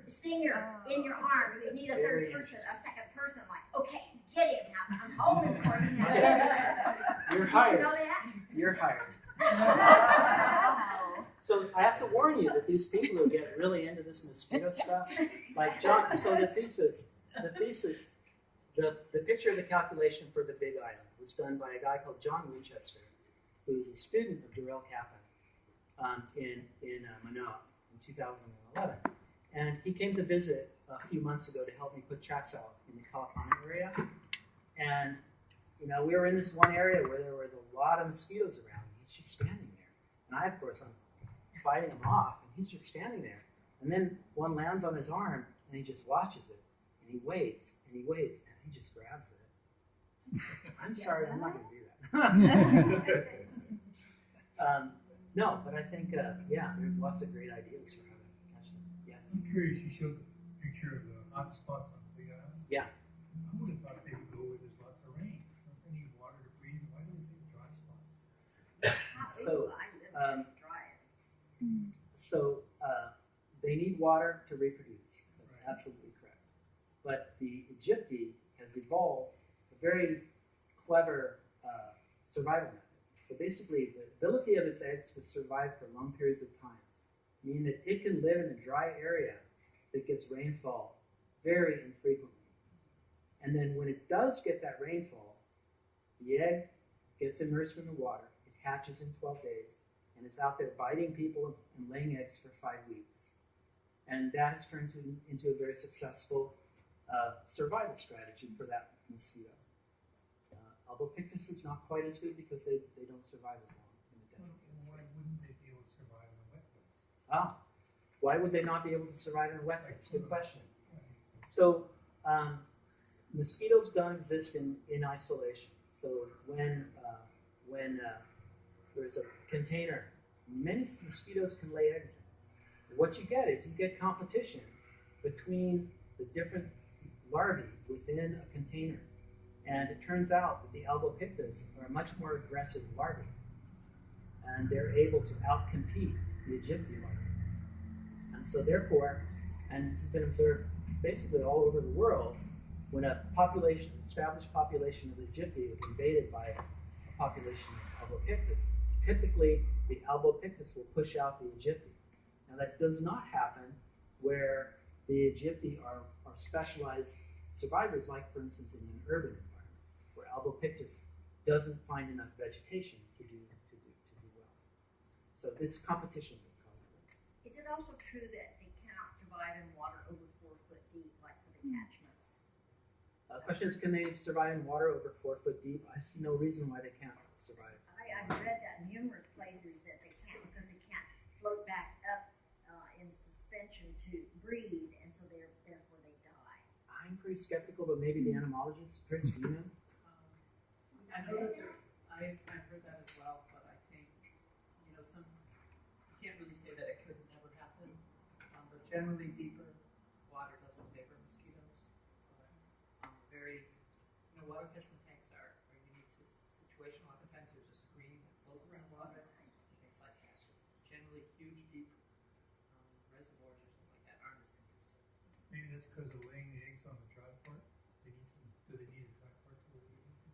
stinger in your arm. You need a third person, a second person, like, okay, get him now. I'm holding for you now. You're hired. You know that? You're hired. So I have to warn you that these people who get really into this mosquito stuff, like John, so the picture of the calculation for the Big Island was done by a guy called John Winchester, who was a student of Darrell Kaplan in Manoa in 2011. And he came to visit a few months ago to help me put traps out in the Kalapana area. And, we were in this one area where there was a lot of mosquitoes around. He's just standing there. And I, of course, I'm fighting him off, and he's just standing there. And then one lands on his arm, and he just watches it. And he waits, and he just grabs it. I'm sorry, I'm not going to do that. No, but I think, there's lots of great ideas for how to catch them. Yes? I'm curious, you showed the picture of the hot spots on the Big Island. Yeah. I would have thought they would go where there's lots of rain. Don't they need water to breathe? Why do they pick dry spots? So they need water to reproduce. That's absolutely correct. But the Egypti has evolved a very clever survival method. So basically, the ability of its eggs to survive for long periods of time mean that it can live in a dry area that gets rainfall very infrequently. And then when it does get that rainfall, the egg gets immersed in the water, it hatches in 12 days, and it's out there biting people and laying eggs for 5 weeks. And that has turned into a very successful survival strategy for that mosquito. Albopictus is not quite as good because they don't survive as long in the desert. Why wouldn't they be able to survive in a wet place? Why would they not be able to survive in a wet place? Good question. So mosquitoes don't exist in isolation. So when there's a container, many mosquitoes can lay eggs in. What you get is you get competition between the different larvae within a container. And it turns out that the Albopictus are much more aggressive larvae, and they're able to outcompete the Egypti larvae. And so therefore, and this has been observed basically all over the world, when a population, established population of Egypti is invaded by a population of Albopictus, typically the Albopictus will push out the Egypti. Now that does not happen where the Egypti are specialized survivors, like for instance in an urban environment, where Albopictus doesn't find enough vegetation to do well. So it's competition that causes it. Is it also true that they cannot survive in water over 4 foot deep, like for the catchments? The question is, can they survive in water over 4 foot deep? I see no reason why they can't survive. I've read that in numerous places that they can't, because they can't float back up in suspension to breathe, and so therefore they die. I'm pretty skeptical, but maybe the entomologists, Chris, do you know? I know that I've heard that as well, but I think, you can't really say that it could never happen. But generally, deeper water doesn't favor mosquitoes. Water catchment tanks are a unique situation. Oftentimes there's a screen that floats in the water and things like that. Generally, huge, deep reservoirs or something like that aren't as conducive. Maybe that's because they're laying the eggs on the dry part. Do they need a dry part to lay the eggs?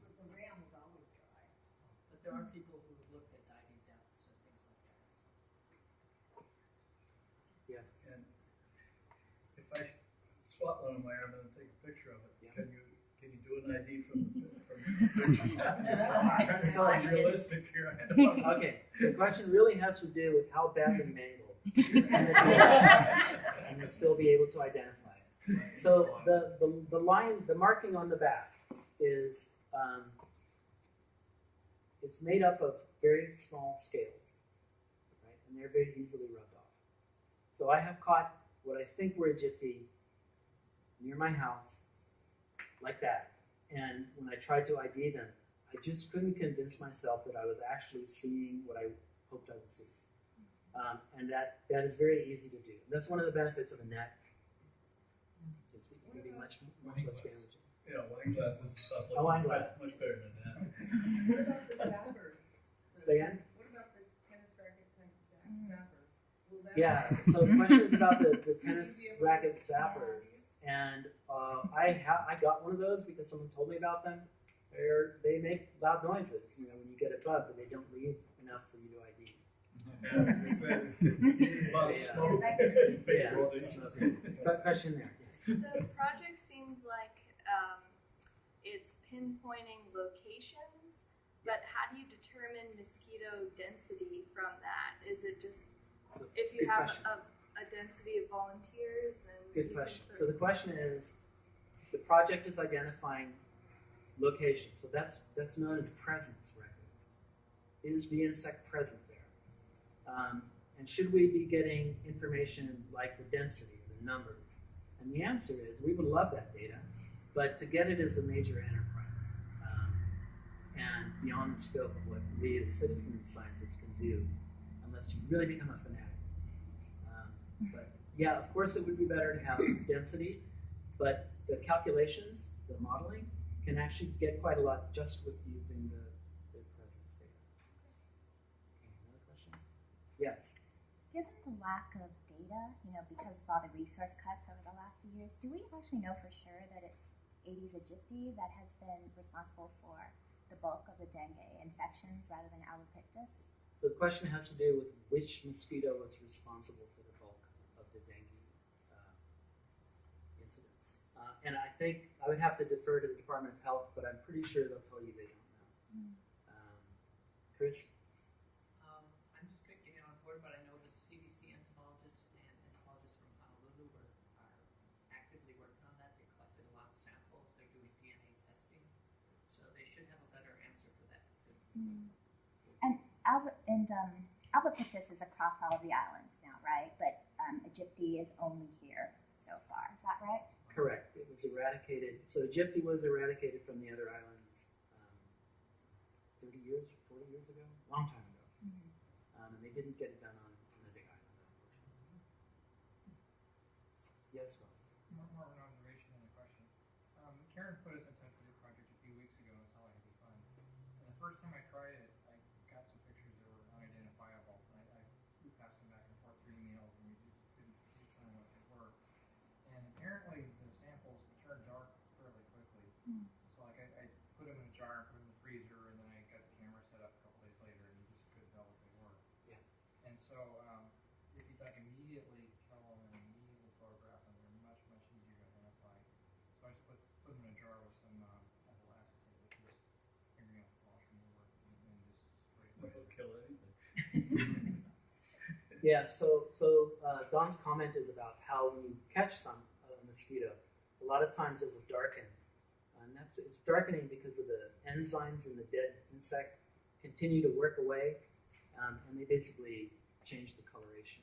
The ground is always dry. But there are people who have looked at diving depths and things like that. So. Yes. And if I swat one of my arm and take a picture of it, can you do an ID from the picture? That's so realistic here. Okay, so the question really has to do with how badly mangled and you'll still be able to identify it. So the line, the marking on the back is it's made up of very small scales, right? And they're very easily rubbed off. So I have caught what I think were Egypti near my house, like that. And when I tried to ID them, I just couldn't convince myself that I was actually seeing what I hoped I would see. And that is very easy to do. That's one of the benefits of a net. It's, it can be much less damaging. Yeah, wine glasses sounds like wine glass. much better than that. What about the zappers? Say again? What about the tennis racket type zappers? Will that Yeah, so the question is about the tennis racket zappers. And I got one of those because someone told me about them. They make loud noises, when you get a bug, but they don't leave enough for you to ID. Yeah, as we said, A lot of smoke. Question there. Yes. The project seems like it's pinpointing locations, but how do you determine mosquito density from that? Is it just if you have a density of volunteers, then good question. So the question is, the project is identifying locations. So that's known as presence records. Is the insect present there? And should we be getting information like the density, the numbers? And the answer is we would love that data, but to get it is a major enterprise and beyond the scope of what we as citizen scientists can do, unless you really become a fanatic. But yeah, of course it would be better to have density, but the calculations, the modeling, can actually get quite a lot just with using the presence data. Okay, another question? Yes. Given the lack of data, because of all the resource cuts over the last few years, do we actually know for sure that it's Aedes aegypti that has been responsible for the bulk of the dengue infections rather than Albopictus? So the question has to do with which mosquito was responsible for the bulk of the dengue incidents. And I think I would have to defer to the Department of Health, but I'm pretty sure they'll tell you they don't know. Chris? I'm just going to get on board, but I know the CDC entomologists and entomologists from Honolulu are actively working on that. They collected a lot of samples. They're doing DNA testing. So they should have a better answer for that soon. And Albopictus is across all of the islands now, right? But Egypti is only here so far. Is that right? Correct. It was eradicated. So Egypti was eradicated from the other islands 30 years, 40 years ago, a long time ago. And they didn't get it done on the big island, unfortunately. Yes, More of an observation than a question. Yeah, so Don's comment is about how when you catch some mosquito, a lot of times it will darken. And it's darkening because of the enzymes in the dead insect continue to work away, and they basically change the coloration.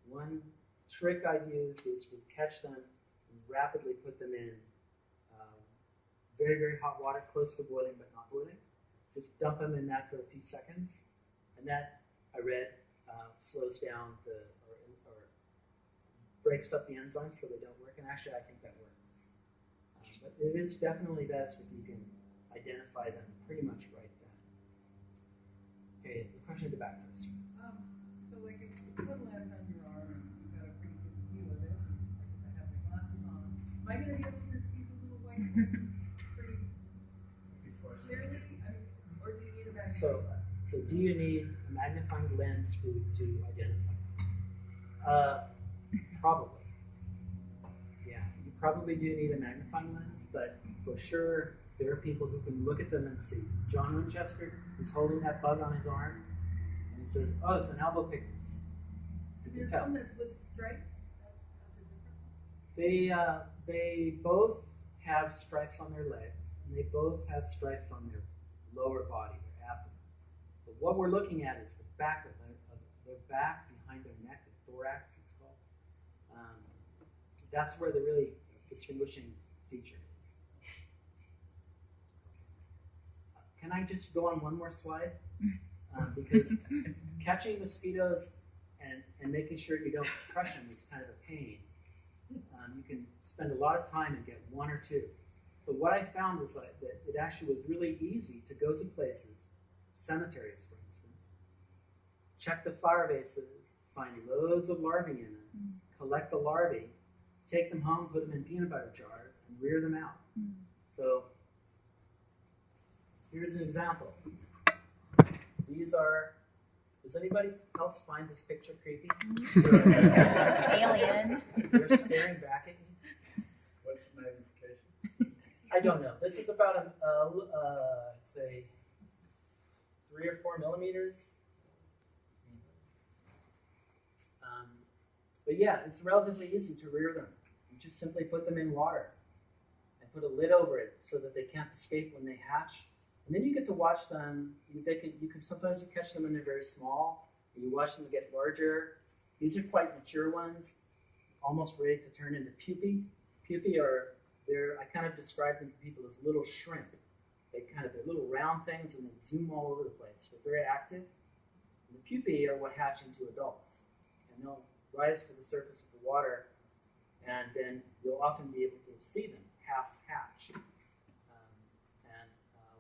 One trick I've used is to catch them and rapidly put them in very, very hot water, close to boiling but not boiling. Just dump them in that for a few seconds, and that, I read, slows down or breaks up the enzymes so they don't work, and actually I think that works. But it is definitely best if you can identify them pretty much right then. Okay, the question at the back first. So like if you put a lens on your arm and you've got a pretty good view of it, like if I have my glasses on, am I gonna be able to see the little white crescents pretty clearly? I mean, or do you need a magnifying glass? So do you need a magnifying lens to identify them? Probably. Yeah, you probably do need a magnifying lens, but for sure there are people who can look at them and see. John Winchester is holding that bug on his arm, and he says, "Oh, it's an Albopictus." You can There's tell. one that's with stripes. That's a different one. They both have stripes on their legs, and they both have stripes on their lower body, their abdomen. But what we're looking at is the back of their back, behind their neck, the thorax, it's called. That's where the really distinguishing feature is. Can I just go on one more slide? Because catching mosquitoes and making sure you don't crush them is kind of a pain. You can spend a lot of time and get one or two. So what I found was that it actually was really easy to go to places, cemeteries for instance, check the flower vases, find loads of larvae in them, collect the larvae, take them home, put them in peanut butter jars, and rear them out. So here's an example. These are, does anybody else find this picture creepy? Alien. They're staring back at you. What's the magnification? I don't know. This is about, I'd say, 3 or 4 millimeters. But yeah, it's relatively easy to rear them. You just simply put them in water and put a lid over it so that they can't escape when they hatch. And then you get to watch them. You can sometimes you catch them when they're very small, and you watch them get larger. These are quite mature ones, almost ready to turn into pupae. Pupae are I kind of describe them to people as little shrimp. They're little round things, and they zoom all over the place. They're very active. And the pupae are what hatch into adults, and they'll rise to the surface of the water, and then you'll often be able to see them half hatched.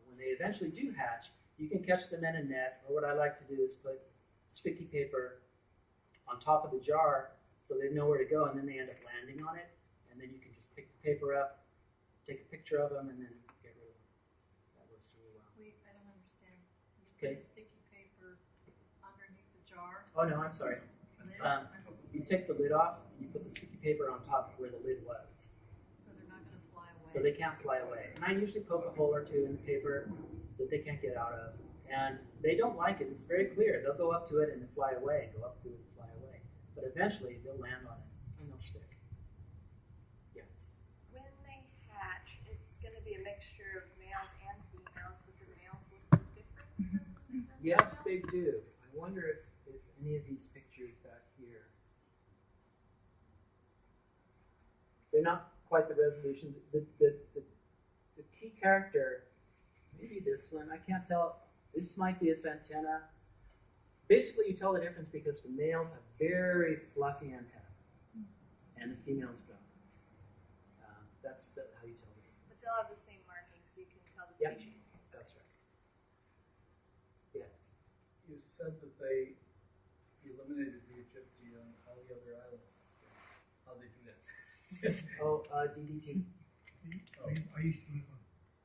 When they eventually do hatch, you can catch them in a net, or what I like to do is put sticky paper on top of the jar so they know where to go, and then they end up landing on it, and then you can just pick the paper up, take a picture of them, and then get rid of them. That works really well. Wait, I don't understand. You Okay. put sticky paper underneath the jar. Oh no, I'm sorry. You take the lid off, and you put the sticky paper on top of where the lid was. So they're not going to fly away. So they can't fly away. And I usually poke a hole or two in the paper that they can't get out of. And they don't like it. It's very clear. They'll go up to it and then fly away, go up to it and fly away. But eventually they'll land on it and they'll stick. Yes? When they hatch, it's going to be a mixture of males and females, so the males look different than the Yes, females? they do. I wonder if any of these pictures back here, they're not quite the resolution. The key character, maybe this one, I can't tell. This might be its antenna. Basically, you tell the difference because the males have very fluffy antennae, and the females don't. That's how you tell the difference. But they'll have the same markings, so you can tell the Yep. species. That's right. Yes. You said that they eliminated the Egypti on all the other islands. How they do that? DDT. I used to live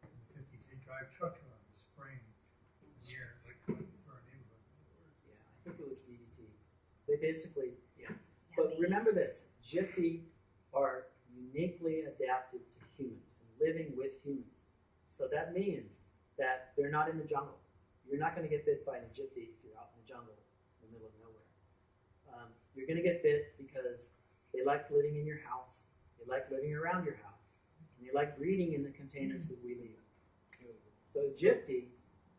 in the 50s. They drive trucks around spraying the air like for our neighborhood. Yeah, I think it was DDT. They basically, But remember this, Gypsy are uniquely adapted to humans, living with humans. So that means that they're not in the jungle. you're not going to get bit by an Egypti if you're out in the jungle in the middle of nowhere. You're going to get bit because they like living in your house, they like living around your house, and they like breeding in the containers that we leave. So Egypti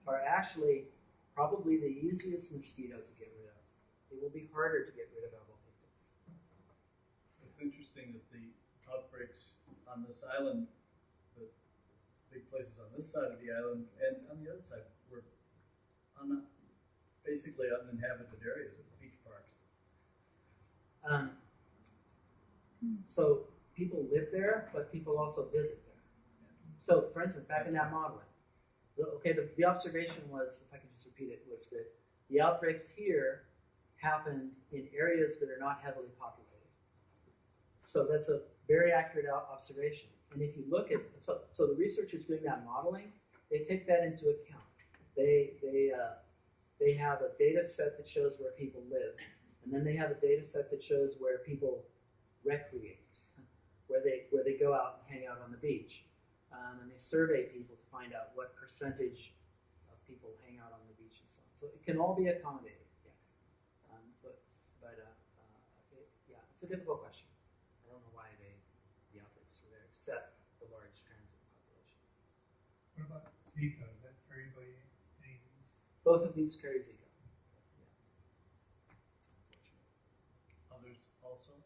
are actually probably the easiest mosquito to get rid of. It will be harder to get rid of Albopictus. It's interesting that the outbreaks on this island, the big places on this side of the island and on the other side, were on basically uninhabited areas of beach parks. So people live there, but people also visit there. So, for instance, back in that modeling, the observation was, if I can just repeat it, was that the outbreaks here happened in areas that are not heavily populated. So that's a very accurate observation. And if you look at, so the researchers doing that modeling, they take that into account. They have a data set that shows where people live, and then they have a data set that shows where people recreate, where they go out and hang out on the beach. And they survey people to find out what percentage of people hang out on the beach and so on. So it can all be accommodated, yes. It's a difficult question. I don't know why the outbreaks were there, except the large transit population. What about Zika? Is that for anybody? Any of these? Both of these carry Zika. Others also?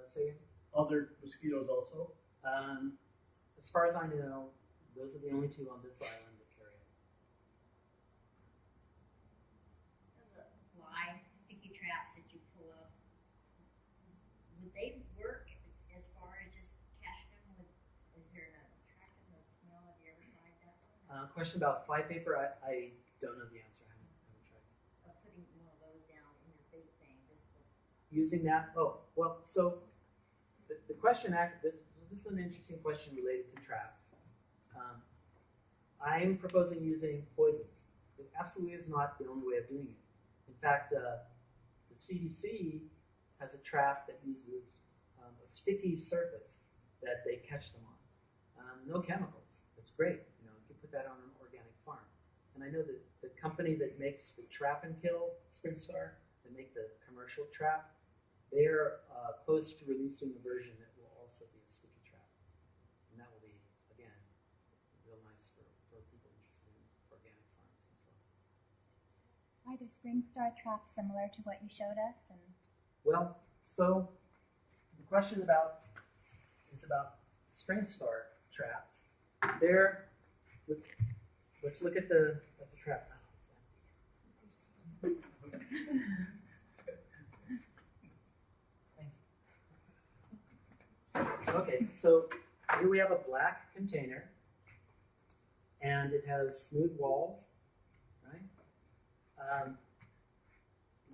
Say again? Other mosquitoes also? As far as I know, those are the only two on this island that carry it. The fly sticky traps that you pull up, would they work as far as just catching them with, is there an attractant or smell? Have you ever tried that one? Question about fly paper, I don't know the answer. I haven't tried. Of putting one of those down in your big thing just to... Using that, so the question, this is an interesting question related to traps. I'm proposing using poisons. It absolutely is not the only way of doing it. In fact, the CDC has a trap that uses a sticky surface that they catch them on. No chemicals. That's great. You can put that on an organic farm. And I know that the company that makes the trap and kill SpringStar, that make the commercial trap, they are close to releasing a version that will also be a sticky trap. And that will be, again, real nice for people interested in organic farms and so on. Are the SpringStar traps similar to what you showed us? Well, so the question is about SpringStar traps. Let's look at the trap now. Okay, so here we have a black container, and it has smooth walls, right?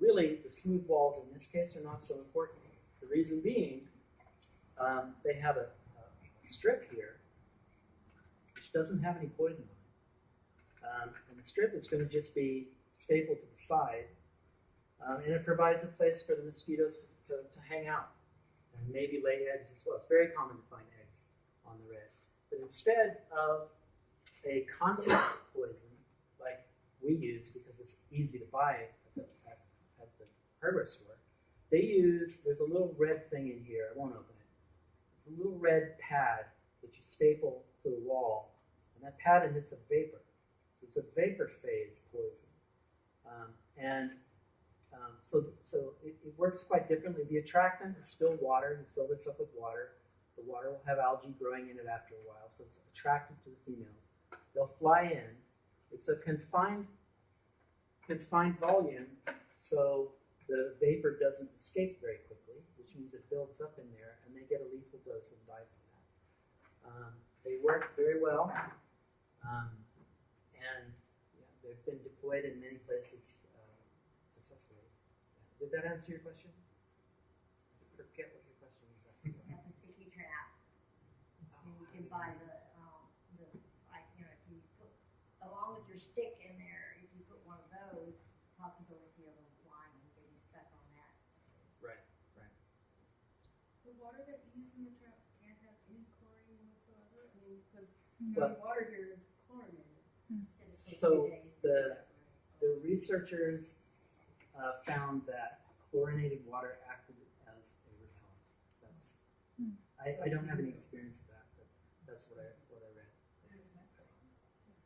Really, the smooth walls in this case are not so important. The reason being, they have a strip here, which doesn't have any poison on it. And the strip is going to just be stapled to the side, and it provides a place for the mosquitoes to hang out and maybe lay eggs as well. It's very common to find eggs on the redds. But instead of a contact poison like we use because it's easy to buy at the hardware store, there's a little red thing in here. I won't open it. It's a little red pad that you staple to the wall, and that pad emits a vapor. So it's a vapor phase poison. So it works quite differently. The attractant is still water. You fill this up with water. The water will have algae growing in it after a while, so it's attractive to the females. They'll fly in. It's a confined volume, so the vapor doesn't escape very quickly, which means it builds up in there, and they get a lethal dose and die from that. They work very well, and they've been deployed in many places successfully. Did that answer your question? I forget what your question exactly was. That's a sticky trap. And you can buy if you put, along with your stick in there, if you put one of those, the possibility of them flying and getting stuck on that. Right. The water that you use in the trap can't have any chlorine whatsoever? I mean, because the water here is chlorinated. So the researchers found that chlorinated water acted as a repellent. That's I don't have any experience with that, but that's what I read.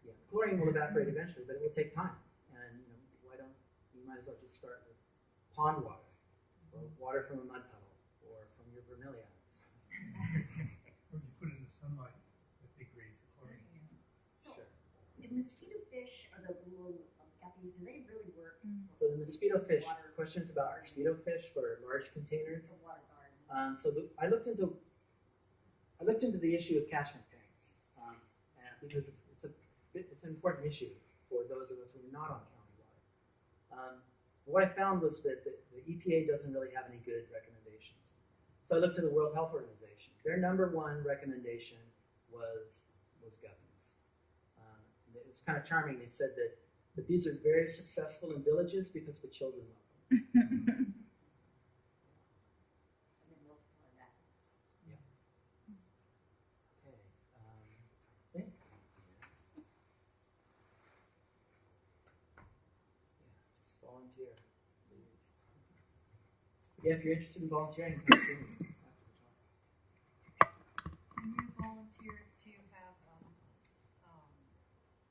Yeah, chlorine will evaporate eventually, but it will take time. And why don't you might as well just start with pond water, or water from a mud puddle, or from your bromeliads. Or you put it in the sunlight, that degrades the chlorine. So, Sure. the mosquito fish or the little guppies, do they really work? So the mosquito fish, questions about mosquito fish for large containers. For water gardens? I looked into the issue of catchment tanks, and because it's an important issue for those of us who are not on county water. What I found was that the EPA doesn't really have any good recommendations. So I looked to the World Health Organization. Their number one recommendation was guppies. It was kind of charming. They said that these are very successful in villages because the children love them. And then multiply that. Okay, I think. Yeah, just volunteer, please. Yeah, if you're interested in volunteering, come see me after the talk. Can you volunteer to have,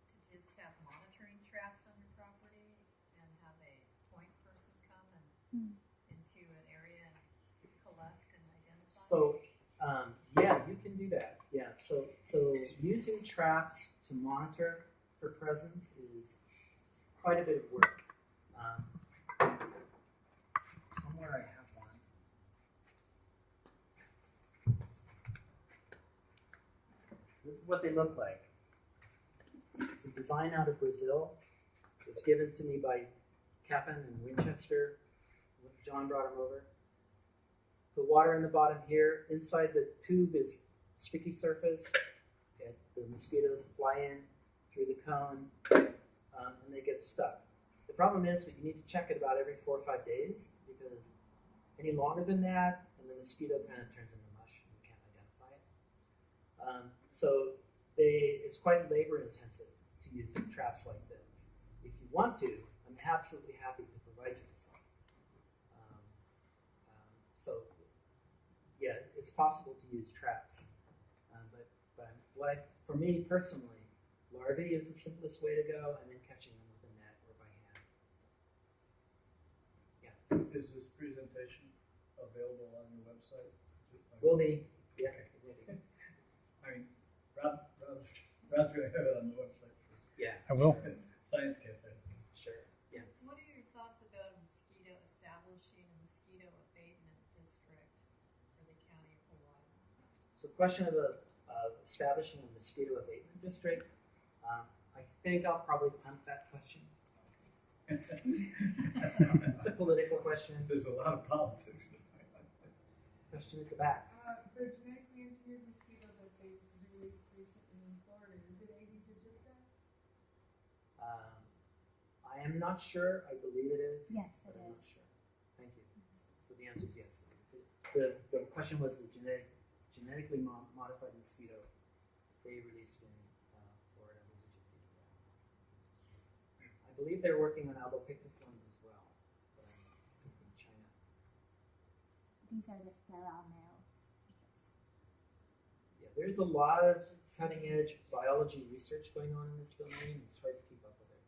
to just have monitoring traps on your property and have a point person come and into an area and collect and identify? So, yeah, you can do that. Yeah, so using traps to monitor for presence is quite a bit of work. Somewhere I have one. This is what they look like. It's a design out of Brazil. It's given to me by Capon and Winchester. John brought them over. The water in the bottom here, inside the tube is sticky surface. Okay, the mosquitoes fly in through the cone, and they get stuck. The problem is that you need to check it about every 4 or 5 days, because any longer than that, and the mosquito kind of turns into mush, and you can't identify it. It's quite labor intensive to use traps like this. If you want to, I'm absolutely happy to provide you with some. Yeah, it's possible to use traps, but for me personally, larvae is the simplest way to go, and then catching them with a net or by hand. Yes, Is this presentation available on your website? will be. Yeah, it will be. I mean, Rod's gonna have it on the website. Yeah, I will. Science Cafe. sure. Yes. What are your thoughts about establishing a mosquito abatement district for the county of Hawaii? So, the question of establishing a mosquito abatement district. I think I'll probably punt that question. It's a political question. There's a lot of politics. Question at the back. The genetically engineered mosquito that they released recently in Florida, is it Aedes aegypti? I am not sure. I believe it is. Yes, but it I'm not is. sure. Thank you. So the answer is yes. The question was the genetically modified mosquito they released in Florida was Aegypti. I believe they're working on Albopictus ones as well, but in China. These are the sterile males. Yeah, there's a lot of cutting edge biology research going on in this domain. It's hard to keep up with it.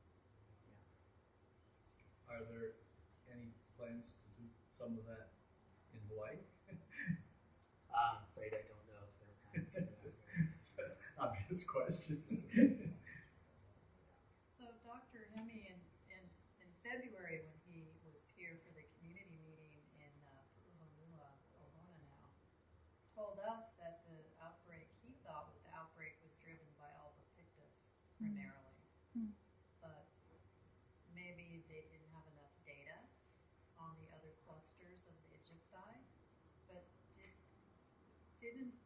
Are there any plans to do some of that in Hawaii? I'm afraid I don't know if there are kinds of that. Obvious question. So Dr. Hemi in February when he was here for the community meeting in Pu'uhonua, Ohana now, told us that the outbreak, he thought the outbreak was driven by Albopictus primarily. But maybe they didn't have enough data on the other clusters of the Aegypti. But didn't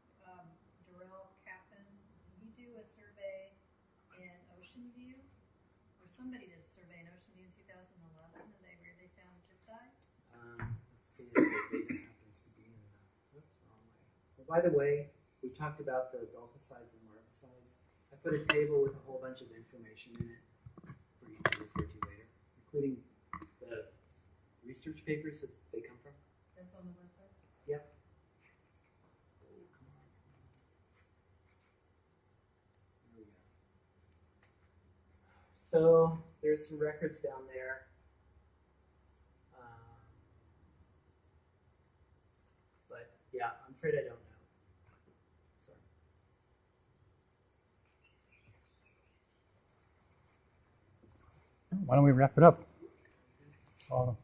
Darrell Capon, did he do a survey in Ocean View? Or somebody did a survey in Ocean View in 2011 and they really found Aegypti? Let's see if the data happens to be in the wrong way. Well, by the way, we talked about the adulticides and larvicides. I put a table with a whole bunch of information in it for you to refer to later, including the research papers that they come from. That's on the website? Yep. Oh, come on. There we go. So there's some records down there. But yeah, I'm afraid I don't know. Sorry. Why don't we wrap it up? So,